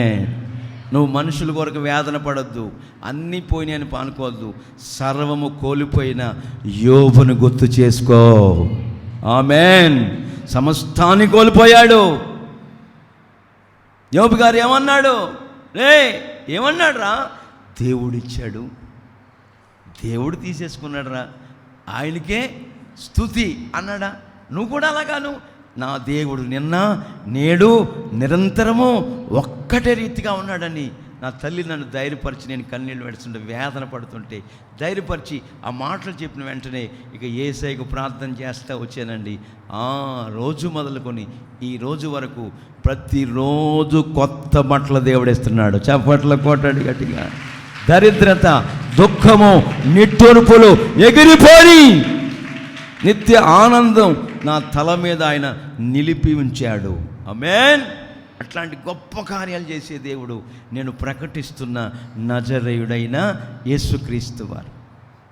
నువ్వు మనుషుల కొరకు వేదన పడొద్దు, అన్నీ పోయినాయని పానుకోవద్దు, సర్వము కోల్పోయిన యోబును గుర్తు చేసుకో. ఆమేన్. సమస్తాన్ని కోల్పోయాడు. యోబు గారు ఏమన్నాడు? రే ఏమన్నాడు రా? దేవుడిచ్చాడు, దేవుడు తీసేసుకున్నాడు రా, ఆయనకే స్తుతి అన్నాడా? నువ్వు కూడా అలాగాను, నా దేవుడు నిన్న నేడు నిరంతరము ఒక్కటే రీతిగా ఉన్నాడని నా తల్లి నన్ను ధైర్యపరిచి, నేను కన్నీళ్ళు పెడుతుంటే వేదన పడుతుంటే ధైర్యపరిచి ఆ మాటలు చెప్పిన వెంటనే ఇక యేసయ్యకు ప్రార్థన చేస్తూ వచ్చానండి. ఆ రోజు మొదలుకొని ఈ రోజు వరకు ప్రతిరోజు కొత్త బట్టలు దేవుడేస్తున్నాడు. చప్పట్ల కొట్టండి గట్టిగా. దరిద్రత, దుఃఖము, నిట్టూర్పులు ఎగిరిపోయి నిత్య ఆనందం నా తల మీద ఆయన నిలిపి ఉంచాడు. ఆమేన్. అట్లాంటి గొప్ప కార్యాలు చేసే దేవుడు నేను ప్రకటిస్తున్న నజరేయుడైన యేసుక్రీస్తు వారు.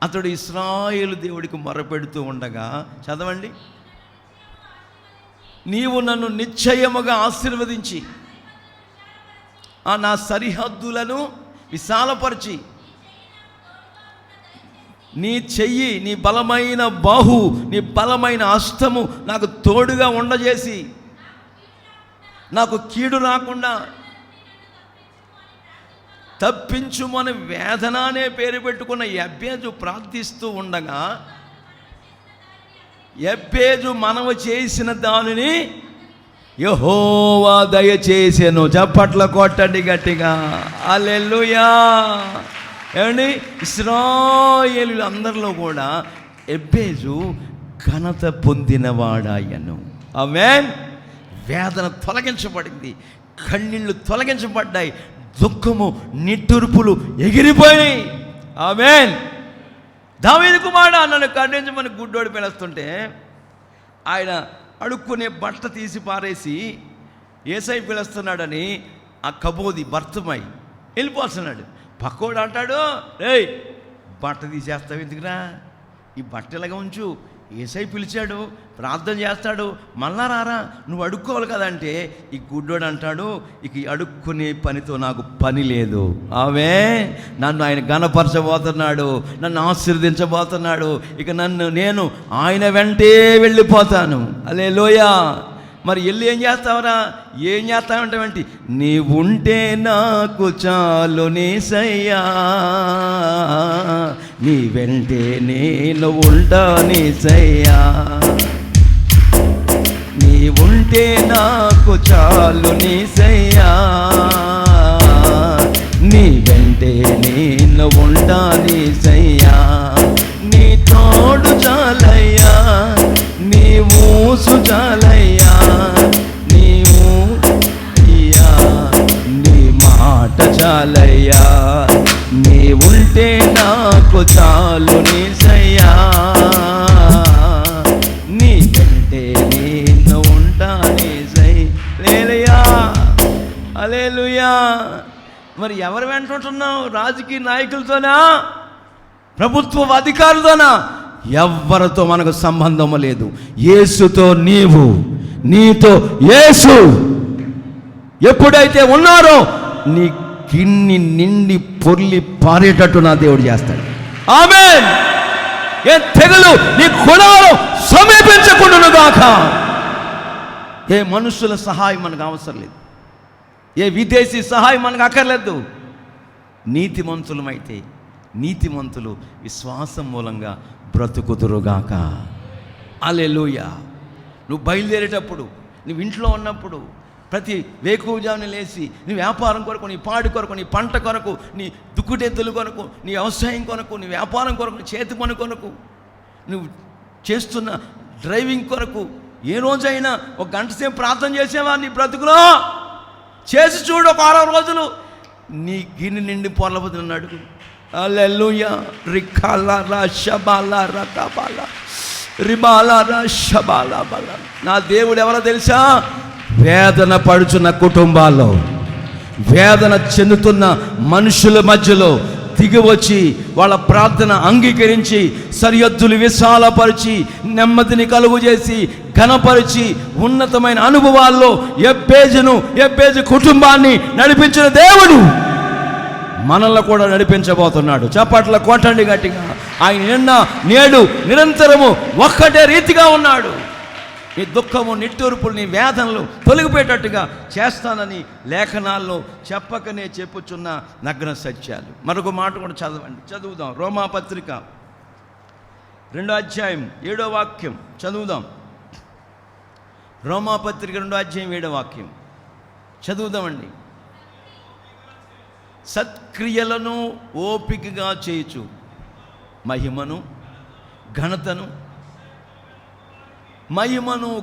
అతడు ఇశ్రాయేలు దేవుడికి మొరపెడుతూ ఉండగా, చదవండి, నీవు నన్ను నిశ్చయముగా ఆశీర్వదించి నా సరిహద్దులను విశాలపరిచి నీ చెయ్యి, నీ బలమైన బాహు, నీ బలమైన హస్తము నాకు తోడుగా ఉండజేసి నాకు కీడు రాకుండా తప్పించుమని వేదన అనే పేరు పెట్టుకున్న యబ్బేజు ప్రార్థిస్తూ ఉండగా, యబ్బేజు మనము చేసిన దానిని యెహోవా దయచేసెను. చప్పట్ల కొట్టండి గట్టిగా. హల్లెలూయా. ఏమండి, ఇశ్రాయేలీయులు అందరిలో కూడా యబ్బేజు ఘనత పొందినవాడాయను. ఆమేన్. వేదన తొలగించబడింది, కన్నీళ్ళు తొలగించబడ్డాయి, దుఃఖము, నిట్టూర్పులు ఎగిరిపోయినాయి. ఆమేన్. దావీదు కుమారుడా నన్ను కరుణించమని గుడ్డోడు పిలుస్తుంటే ఆయన అడుక్కునే బట్ట తీసి పారేసి యేసయ్య పిలుస్తున్నాడని ఆ కబోది భర్తమై వెళ్ళిపోతున్నాడు. పక్కోడు అంటాడు, ఏయ్ బట్ట తీసేస్తావు ఎందుకురా, ఈ బట్ట ఇలాగా ఉంచు, యేసయ్య పిలిచాడు, ప్రార్థన చేస్తాడు, మళ్ళా రారా నువ్వు అడుక్కోవాలి కదంటే ఈ గుడ్డోడు అంటాడు, ఇక అడుక్కునే పనితో నాకు పని లేదు. నన్ను ఆయన ఘనపరచబోతున్నాడు, నన్ను ఆశీర్వదించబోతున్నాడు, ఇక నేను ఆయన వెంటే వెళ్ళిపోతాను. హల్లెలూయా. మరి వెళ్ళి ఏం చేస్తావురా? ఏం చేస్తావంటే, నీవుంటే నాకు చాలు యేసయ్యా, నీ వెంటే నేను ఉంటా యేసయ్యా, నీవుంటే నాకు చాలు యేసయ్యా, నీ వెంటే నేను ఉంటా యేసయ్యా, నీ తోడు చాలయ్యా, నీ మూసు చాలయ్యా, నీవు అయ్యా, నీ మాట చాలయ్యా, నీ ఉంటే నాకు చాలు యేసయ్యా, నీ వెంటే నేను ఉంటాను యేసయ్యా. హల్లెలూయా. మరి ఎవరు వెంట ఉంటున్నావు? రాజకీయ నాయకులతోనా, ప్రభుత్వ అధికారులతోనా? ఎవ్వరితో మనకు సంబంధం లేదు. యేసుతో నీవు, నీతో యేసు ఎప్పుడైతే ఉన్నారో నీ గిన్ని నిండి పొర్లి పారేటట్టు నా దేవుడు చేస్తాడు. ఆమేన్. ఏ తెగులు నీ కులాలు సమీపించకుండును గాక. ఏ మనుషుల సహాయం మనకు అవసరం లేదు, ఏ విదేశీ సహాయం మనకు అక్కర్లేదు. నీతిమంతులమైతే నీతిమంతులు విశ్వాసం మూలంగా బ్రతుకుదురుగాక. హల్లెలూయా. నువ్వు బయలుదేరేటప్పుడు, నువ్వు ఇంట్లో ఉన్నప్పుడు, ప్రతి వేకువజామున లేచి నీ వ్యాపారం కొరకు, నీ పాడి కొరకు, నీ పంట కొరకు, నీ దుక్కుటెత్తుల కొరకు, నీ వ్యవసాయం కొరకు, నీ వ్యాపారం కొరకు, నీ చేతి పని కొరకు, నువ్వు చేస్తున్న డ్రైవింగ్ కొరకు ఏ రోజైనా ఒక గంట సేపు ప్రార్థన చేసేవా? నీ బ్రతుకులో చేసి చూడు. ఒక 6 రోజులు నీ గిన్నె నిండి పొరలబోతున్న అడుగు. హల్లెలూయా. రికాలా రా షబాలా రకాబాలా రిబాలా రా షబాలా బాలా. నా దేవుడు ఎవరో తెలుసా? వేదన పడుచున్న కుటుంబాల్లో, వేదన చెందుతున్న మనుషుల మధ్యలో దిగి వచ్చి వాళ్ళ ప్రార్థన అంగీకరించి సరిహద్దులు విశాలపరిచి నెమ్మదిని కలుగు చేసి ఘనపరిచి ఉన్నతమైన అనుభవాల్లో ఎబ్బేజు కుటుంబాన్ని నడిపించిన దేవుడు మనల్ని కూడా నడిపించబోతున్నాడు. చప్పట్ల కొట్టండి గట్టిగా. ఆయన నిన్న నేడు నిరంతరము ఒక్కటే రీతిగా ఉన్నాడు. నీ దుఃఖము, నిట్టూర్పులు, నీ వేదనలు తొలగిపోయేటట్టుగా చేస్తానని లేఖనాల్లో చెప్పకనే చెప్పుచున్న నగ్న సత్యాలు. మరొక మాట కూడా చదువుదాం. రోమాపత్రిక 2వ అధ్యాయం 7వ వాక్యం చదువుదాం. రోమాపత్రిక 2వ అధ్యాయం 7వ వాక్యం చదువుదామండి. సత్క్రియలను ఓపికగా చేయుచు మహిమను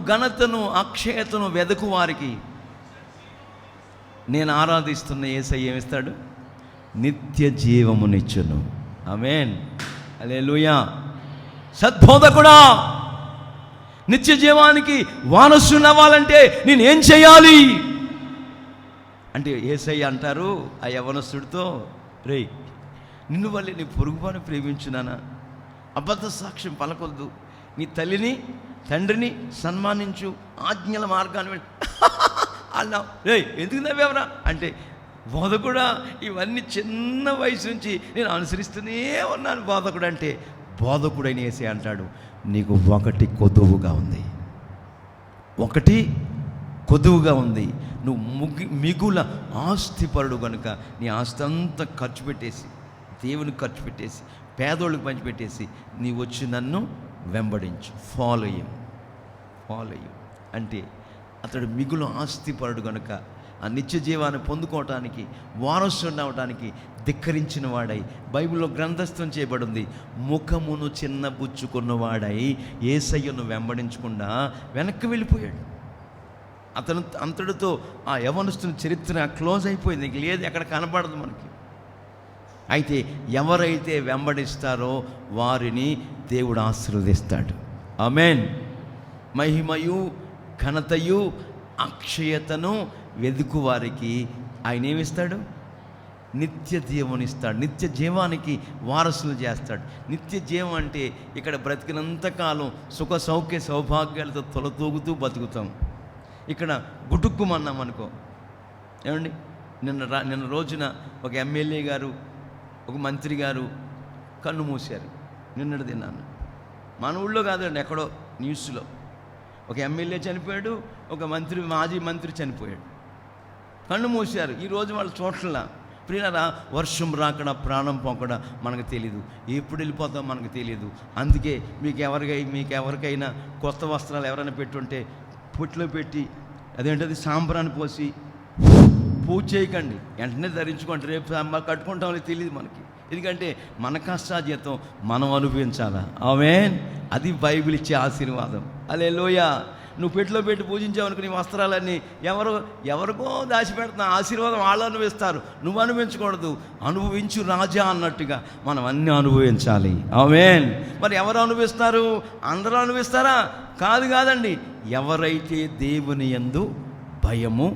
ఘనతను అక్షయతను వెదకు వారికి నేను ఆరాధిస్తున్న యేసయ్య ఏమిస్తాడు? నిత్య జీవమునిచ్చును. ఆమేన్. హల్లెలూయా. సద్బోధకుడా, నిత్య జీవానికి వారసుని అవ్వాలంటే నేనేం చేయాలి అంటే యేసయ్య అంటారు ఆ యవ్వనస్తుడితో, రేయ్ నిన్ను వల్లే నీ పొరుగువాని ప్రేమించున్నానా, అబద్ధ సాక్ష్యం పలకొద్దు, నీ తల్లిని తండ్రిని సన్మానించు, ఆజ్ఞల మార్గాన్ని అన్నా. రేయ్ ఎందుకు నవ్వేవరా అంటే, బోధకుడా ఇవన్నీ చిన్న వయసు నుంచి నేను అనుసరిస్తూనే ఉన్నాను బోధకుడు అంటే, బోధకుడైన యేసయ్య అంటాడు నీకు ఒకటి కొదువుగా ఉంది. నువ్వు మిగుల ఆస్తిపరుడు కనుక నీ ఆస్తి అంతా ఖర్చు పెట్టేసి, దేవునికి ఖర్చు పెట్టేసి, పేదోళ్ళకి పంచిపెట్టేసి నీ వచ్చి నన్ను వెంబడించు, ఫాలో అయ్యి అంటే అతడు మిగులు ఆస్తిపరుడు కనుక ఆ నిత్య జీవాన్ని పొందుకోవటానికి, వారసుని అవటానికి ధిక్కరించిన వాడై, బైబిల్లో గ్రంథస్థం చేయబడింది, ముఖమును చిన్నబుచ్చుకున్నవాడై యేసయ్యను వెంబడించకుండా వెనక్కి వెళ్ళిపోయాడు. అంతటితో ఆ యవ్వనస్తుని చరిత్ర క్లోజ్ అయిపోయింది, ఇంక లేదు, ఎక్కడ కనపడదు మనకి. అయితే ఎవరైతే వెంబడిస్తారో వారిని దేవుడు ఆశీర్వదిస్తాడు. ఆమేన్. మహిమయు ఘనతయు అక్షయతను వెదుకు వారికి ఆయన ఏమిస్తాడు? నిత్య జీవనిస్తాడు, నిత్య జీవానికి వారసులు చేస్తాడు. నిత్య జీవం అంటే ఇక్కడ బ్రతికినంతకాలం సుఖ సౌఖ్య సౌభాగ్యాలతో తొలతూగుతూ బతుకుతాం. ఇక్కడ గుటుక్కుమన్నాం అనుకో, ఏమండి, నిన్న రోజున ఒక ఎమ్మెల్యే గారు, ఒక మంత్రి గారు కన్ను మూశారు. నిన్నటి దినాన్న మన ఊళ్ళో కాదండి, ఎక్కడో న్యూస్లో ఒక ఎమ్మెల్యే చనిపోయాడు, ఒక మంత్రి, మాజీ మంత్రి చనిపోయాడు. కన్ను మూశారు. ఈరోజు వాళ్ళు చోట్ల ప్రియులారా, వర్షం రాకడా ప్రాణం పోకడా మనకు తెలీదు, ఎప్పుడు వెళ్ళిపోతాం మనకు తెలియదు. అందుకే మీకు ఎవరికైనా కొత్త వస్త్రాలు ఎవరైనా పెట్టుంటే పొట్లో పెట్టి అదేంటది సాంబ్రాన్ని పోసి పూజ చేయకండి, వెంటనే ధరించుకోండి. రేపు కట్టుకుంటామని తెలియదు మనకి. ఎందుకంటే మన కష్టాజీతం మనం అనుభవించాలా. ఆమేన్. అది బైబిల్ ఇచ్చే ఆశీర్వాదం. హల్లెలూయా. నువ్వు పెట్టులో పెట్టి పూజించావనుకో, నీ వస్త్రాలన్నీ ఎవరికో దాచిపెడుతున్నా, ఆశీర్వాదం వాళ్ళు అనుభవిస్తారు, నువ్వు అనుభవించకూడదు. అనుభవించు రాజా అన్నట్టుగా మనం అన్నీ అనుభవించాలి. ఆమేన్. మరి ఎవరు అనుభవిస్తారు? అందరూ అనుభవిస్తారా? కాదండి. ఎవరైతే దేవుని యందు భయము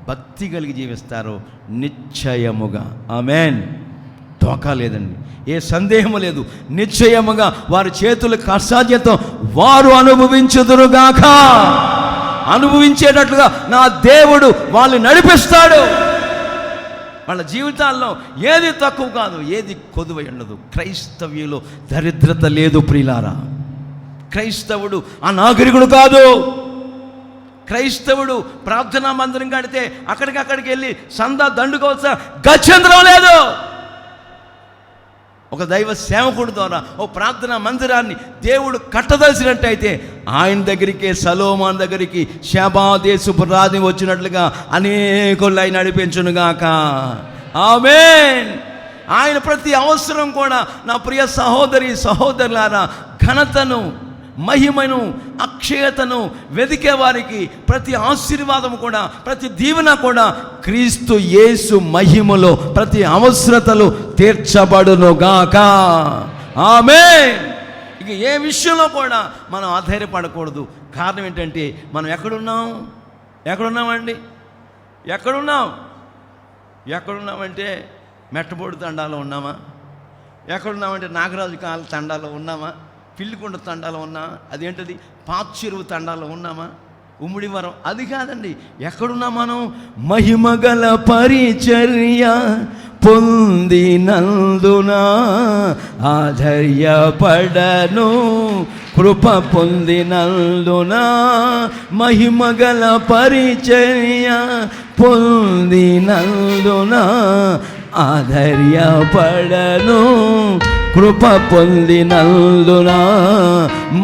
భక్తి కలిగి జీవిస్తారో నిశ్చయముగా, ఆమేన్, ధోకా లేదండి, ఏ సందేహము లేదు, నిశ్చయముగా వారి చేతుల కష్టార్జితం వారు అనుభవించుదురుగాక. అనుభవించేటట్లుగా నా దేవుడు వాళ్ళని నడిపిస్తాడు. వాళ్ళ జీవితాల్లో ఏది తక్కువ కాదు, ఏది కొదువై ఉండదు. క్రైస్తవ్యులో దరిద్రత లేదు ప్రియులారా. క్రైస్తవుడు అనాగరికుడు కాదు. క్రైస్తవుడు ప్రార్థనా మందిరం కడితే అక్కడికి వెళ్ళి సందా దండుకోవచ్చా గచ్చంద్రం లేదు. ఒక దైవ సేవకుడి ద్వారా ఓ ప్రార్థనా మందిరాన్ని దేవుడు కట్టదలిసినట్టయితే ఆయన దగ్గరికి, సలోమాన్ దగ్గరికి శబాదేశపు రాజు వచ్చినట్లుగా అనేకులు ఆయన నడిపించునుగాక. ఆమేన్. ఆయన ప్రతి అవసరం కూడా నా ప్రియ సహోదరి సహోదరులారా, ఘనతను, మహిమను, అక్షయతను వెదికే వారికి ప్రతి ఆశీర్వాదము కూడా, ప్రతి దీవెన కూడా క్రీస్తు యేసు మహిమలో ప్రతి అవసరతలు తీర్చబడునుగాక. ఆమేన్. ఇక ఏ విషయంలో కూడా మనం ఆధారపడకూడదు. కారణం ఏంటంటే మనం ఎక్కడున్నామండి? ఎక్కడున్నామంటే మెట్టబోడు తండాలో ఉన్నామా? ఎక్కడున్నామంటే నాగరాజు కాల తండాలో ఉన్నామా? పిల్లికొండ తండాలో ఉన్నామా? అదేంటది పాత చెరువు తండాలో ఉన్నామా? ఉమ్మిడివరం అది కాదండి. ఎక్కడున్నా మనం? మహిమగల పరిచర్య పొందినందున ఆధైర్యపడను, కృప పొందినందున మహిమగల పరిచర్య పొందినందున ఆధైర్యపడను, కృప పొందినందున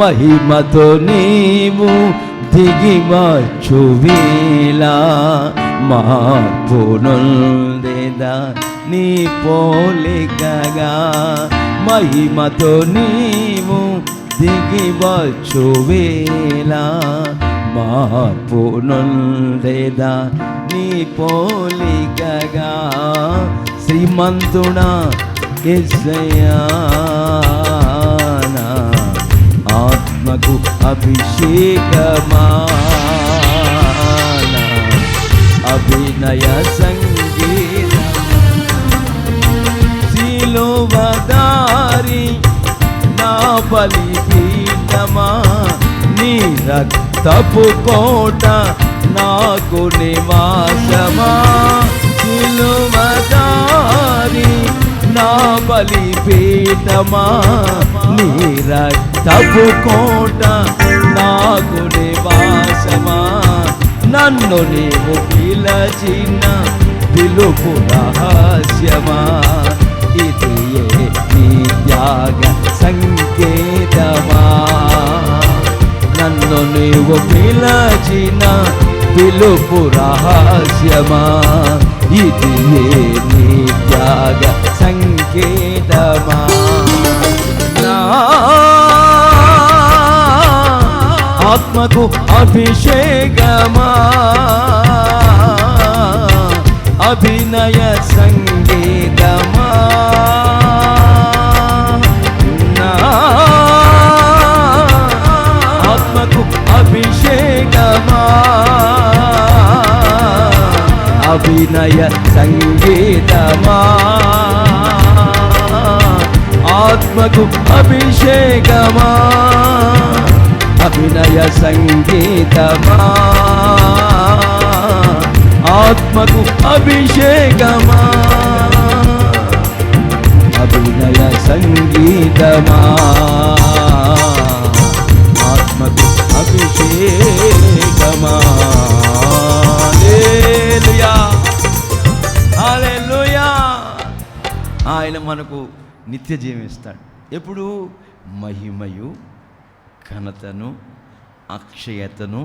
మహిమతో నీవు దిగివచ్చువేళ మార్పు నొందెదా నీ పోలికగా. మహిమతో నీవు దిగివచ్చువేళ మార్పు నొందెదా నీ పోలికగా. శ్రీమంతుడా యేసయ్యా, ఆత్మకు అభిషేకమా, అభినయ సంగీతం, సిలువదారి నా బలిపీఠమా, నీ రక్తపు కోట నాకు నివాసమా. సిలువదారి నా బలిపీఠమా, నీ రక్తపు కోట నాకు నివాసమా. నన్ను నీవు పిలచిన పిలుపు రహస్యమా, ఇది నీ త్యాగ సంకేతమా. నన్ను నీవు పిలచిన పిలుపు రహస్యమా, ఇది నీ త్యాగ సంకేతమా. నా ఆత్మకు అభిషేకమా, అభినయ సంగీతమా. నా ఆత్మకు అభిషేకమా, అభినయ సంగీతమా, ఆత్మకు అభిషేకమా, అభినయ సంగీతమా, ఆత్మకు అభిషేకమా, అభినయ సంగీతమా, ఆత్మకు అభిషేకమా. హల్లెలూయా, హల్లెలూయా. ఆయన మనకు నిత్య జీవం ఇస్తాడు. ఎప్పుడు? మహిమయు ఘనతను అక్షయతను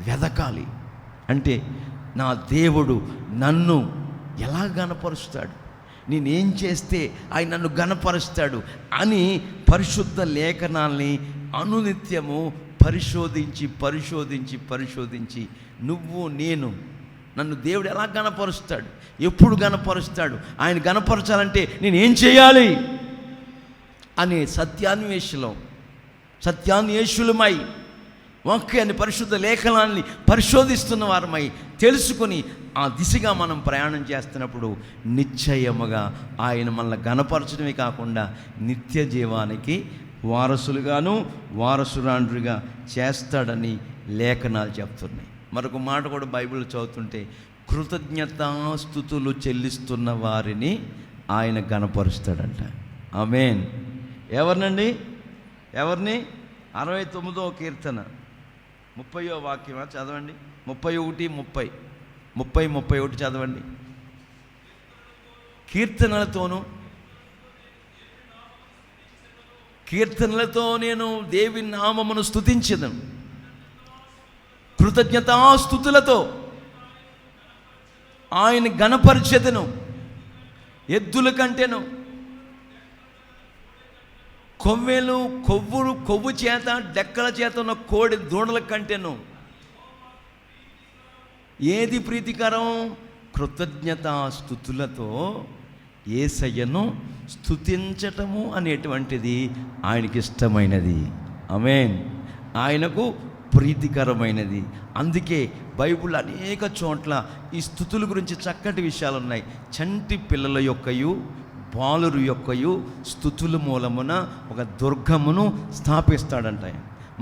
వెదకాలి. అంటే నా దేవుడు నన్ను ఎలా గణపరుస్తాడు, నేనేం చేస్తే ఆయన నన్ను గణపరుస్తాడు అని పరిశుద్ధ లేఖనాల్ని అనునిత్యము పరిశోధించి పరిశోధించి పరిశోధించి నువ్వు నేను నన్ను దేవుడు ఎలా గణపరుస్తాడు, ఎప్పుడు గణపరుస్తాడు, ఆయన గణపరచాలంటే నేనేం చేయాలి అనే సత్యాన్వేషులమై వాక్యాన్ని పరిశుద్ధ లేఖనాన్ని పరిశోధిస్తున్న వారమై తెలుసుకొని ఆ దిశగా మనం ప్రయాణం చేస్తున్నప్పుడు నిశ్చయముగా ఆయన మనల్ని గణపరచడమే కాకుండా నిత్య జీవానికి వారసులుగాను వారసురాండ్రుగా చేస్తాడని లేఖనాలు చెప్తున్నాయి. మరొక మాట కూడా బైబిల్ చదువుతుంటే కృతజ్ఞతాస్తుతులు చెల్లిస్తున్న వారిని ఆయన గణపరుస్తాడంట. ఆమేన్. ఎవరినండి? ఎవరిని? 69వ కీర్తన 30వ వాక్యమా చదవండి. 31 చదవండి. కీర్తనలతో నేను దేవుని నామమును స్తుతించెదను, కృతజ్ఞతాస్తుతులతో ఆయన గణపరిచెదను. ఎద్దుల కంటేను, కొవ్వు చేత డెక్కల చేత ఉన్న కోడి దూడల కంటేను ఏది ప్రీతికరం? కృతజ్ఞతాస్తుతులతో యేసయ్యను స్తుతించటము అనేటువంటిది ఆయనకి ఇష్టమైనది. ఆమేన్. ఆయనకు ప్రీతికరమైనది. అందుకే బైబిల్ అనేక చోట్ల ఈ స్తుతుల గురించి చక్కటి విషయాలు ఉన్నాయి. చంటి పిల్లల యొక్కయు బాలురు యొక్కయు స్తుతుల మూలమున ఒక దుర్గమును స్థాపిస్తాడంట.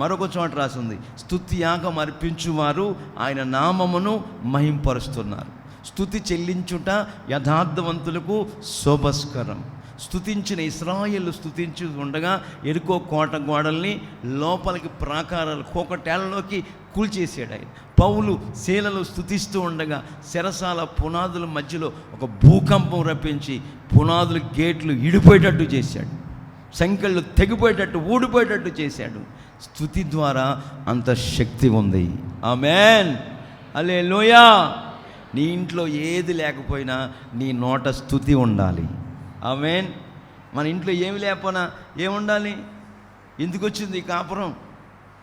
మరొక చోట రాసింది, స్తుతి యాగం అర్పించువారు ఆయన నామమును మహింపరుస్తున్నారు. స్తుతి చెల్లించుట యథార్థవంతులకు శోభస్కరం. స్తుతించిన ఇశ్రాయేలు స్తుతించి ఉండగా ఎరుకో కోట గోడల్ని లోపలికి ప్రాకారాలు కోకటేళ్లలోకి కూల్చేసాడు ఆయన. పౌలు శీలలు స్తుతిస్తూ ఉండగా చెరసాల పునాదుల మధ్యలో ఒక భూకంపం రప్పించి పునాదుల గేట్లు ఇడిపోయేటట్టు చేశాడు, సంఖ్యలు తెగిపోయేటట్టు ఊడిపోయేటట్టు చేశాడు. స్తుతి ద్వారా అంత శక్తి ఉంది. ఆమేన్. హల్లెలూయా. నీ ఇంట్లో ఏది లేకపోయినా నీ నోట స్తుతి ఉండాలి. ఆమేన్. మన ఇంట్లో ఏమి లేకపోయినా ఏముండాలి? ఎందుకు వచ్చింది ఈ కాపురం?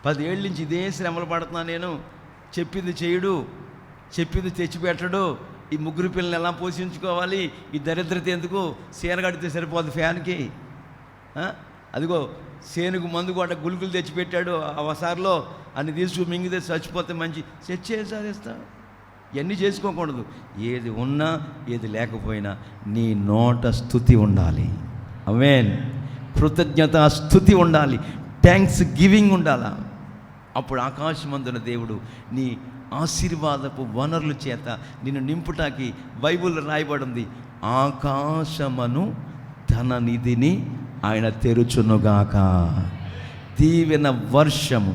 10 ఏళ్ళ నుంచి ఇదే శ్రమలు పడుతున్నా నేను. చెప్పింది చేయుడు, చెప్పింది తెచ్చిపెట్టడు. ఈ ముగ్గురు పిల్లల్ని ఎలా పోషించుకోవాలి? ఈ దరిద్రత ఎందుకు? చీర కడితే సరిపోదు ఫ్యాన్కి. అదిగో సేనుకు మందు కూడా గుళుకులు తెచ్చిపెట్టాడు అవసారిలో, అన్ని తీసుకు మింగితే చచ్చిపోతే మంచి చచ్చేసారిస్తా. ఇవన్నీ చేసుకోకూడదు. ఏది ఉన్నా ఏది లేకపోయినా నీ నోట స్తుతి ఉండాలి. ఆమేన్. కృతజ్ఞత స్తుతి ఉండాలి, థ్యాంక్స్ గివింగ్ ఉండాలా. అప్పుడు ఆకాశమందున దేవుడు నీ ఆశీర్వాదపు వనరుల చేత నిన్ను నింపుటానికి బైబిల్లో రాయబడింది, ఆకాశమను ధన నిధిని ఆయన తెరుచునుగాక. దీవెన వర్షము,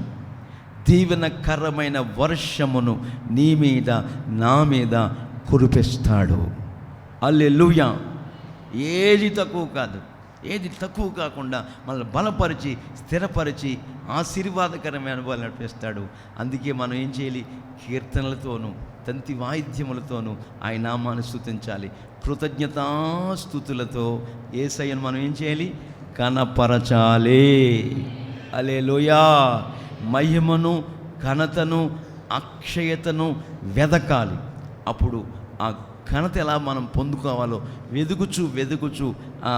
దీవెనకరమైన వర్షమును నీ మీద నా మీద కురిపిస్తాడు. హల్లెలూయా. ఏది తక్కువ కాదు, ఏది తక్కువ కాకుండా మనల్ని బలపరిచి స్థిరపరిచి ఆశీర్వాదకరమైన అనుభవాలు నడిపిస్తాడు. అందుకే మనం ఏం చేయాలి? కీర్తనలతోనూ తంతి వాయిద్యములతోనూ ఆయన నామాన్ని స్తుతించాలి. కృతజ్ఞతాస్తుతులతో యేసయ్యను మనం ఏం చేయాలి? కనపరచాలి. హల్లెలూయా. మహిమను ఘనతను అక్షయతను వెదకాలి. అప్పుడు ఆ ఘనత ఎలా మనం పొందుకోవాలో వెదుగుచు ఆ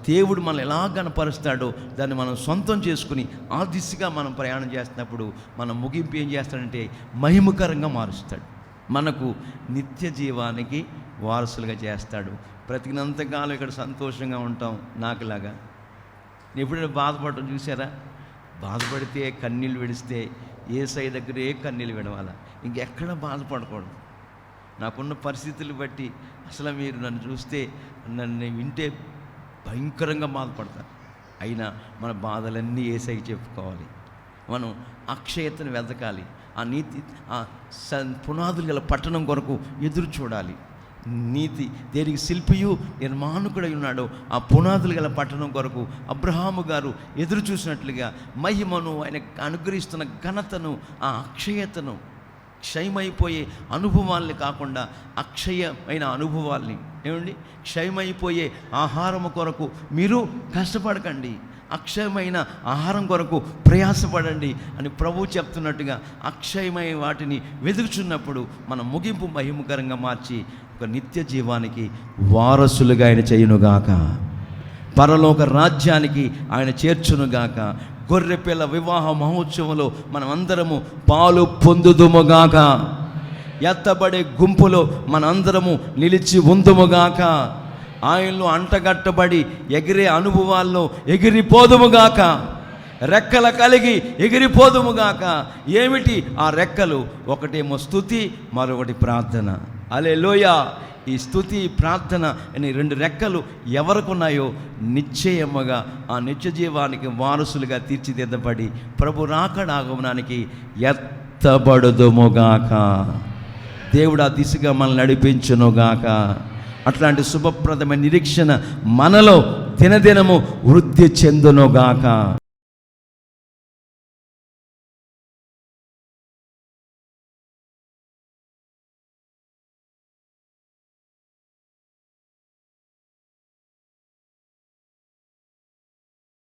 దేవుడు మనం ఎలా కనపరుస్తాడో దాన్ని మనం సొంతం చేసుకుని ఆ దిశగా మనం ప్రయాణం చేస్తున్నప్పుడు మన ముగింపు ఏం చేస్తాడంటే మహిమకరంగా మారుస్తాడు. మనకు నిత్య జీవానికి వారసులుగా చేస్తాడు. బ్రతికినంతకాలం ఇక్కడ సంతోషంగా ఉంటాం. నాకులాగా ఎప్పుడైనా బాధపడటం చూసారా? బాధపడితే కన్నీళ్ళు విడిస్తే యేసయ్య దగ్గరే కన్నీళ్ళు విడవాల, ఇంకెక్కడ బాధపడకూడదు. నాకున్న పరిస్థితులు బట్టి అసలు మీరు నన్ను చూస్తే, నన్ను వింటే భయంకరంగా బాధపడతారు. అయినా మన బాధలన్నీ యేసయ్యకి చెప్పుకోవాలి. మనం అక్షయతను వెతకాలి. ఆ నీతి, ఆ పునాదులు గల పట్టణం కొరకు ఎదురు చూడాలి. నీతి దేనికి శిల్పియు నిర్మాణకుడై ఉన్నాడో ఆ పునాదులు గల పట్టణం కొరకు అబ్రహాము గారు ఎదురు చూసినట్లుగా మహిమను, ఆయన అనుగ్రహిస్తున్న ఘనతను, ఆ అక్షయతను, క్షయమైపోయే అనుభవాల్ని కాకుండా అక్షయమైన అనుభవాల్ని, ఏమండి, క్షయమైపోయే ఆహారము కొరకు మీరు కష్టపడకండి, అక్షయమైన ఆహారం కొరకు ప్రయాసపడండి అని ప్రభువు చెప్తున్నట్టుగా అక్షయమైన వాటిని వెతుకుచున్నప్పుడు మన ముగింపు మహిమకరంగా మార్చి ఒక నిత్య జీవానికి వారసులుగా ఆయన చేయునుగాక, పరలోక రాజ్యానికి ఆయన చేర్చునుగాక, గొర్రెపిల్ల వివాహ మహోత్సవంలో మనం అందరము పాలు పొందుదుముగాక, ఎత్తబడే గుంపులో మనందరము నిలిచి ఉందుముగాక, ఆయనలో అంటగట్టబడి ఎగిరే అనుభవాల్లో ఎగిరిపోదుముగాక, రెక్కల కలిగి ఎగిరిపోదుముగాక. ఏమిటి ఆ రెక్కలు? ఒకటేమో స్తుతి, మరొకటి ప్రార్థన. హల్లెలూయా. ఈ స్తుతి, ప్రార్థన అనే 2 రెక్కలు ఎవరికున్నాయో నిశ్చయముగా ఆ నిత్య జీవానికి వారసులుగా తీర్చిదిద్దబడి ప్రభు రాకడ ఆగమనానికి ఎత్తబడుదుముగాక. దేవుడు ఆ దిశగా మనల్ని నడిపించునుగాక. అట్లాంటి శుభప్రదమైన నిరీక్షణ మనలో దినదినము వృద్ధి చెందునుగాక.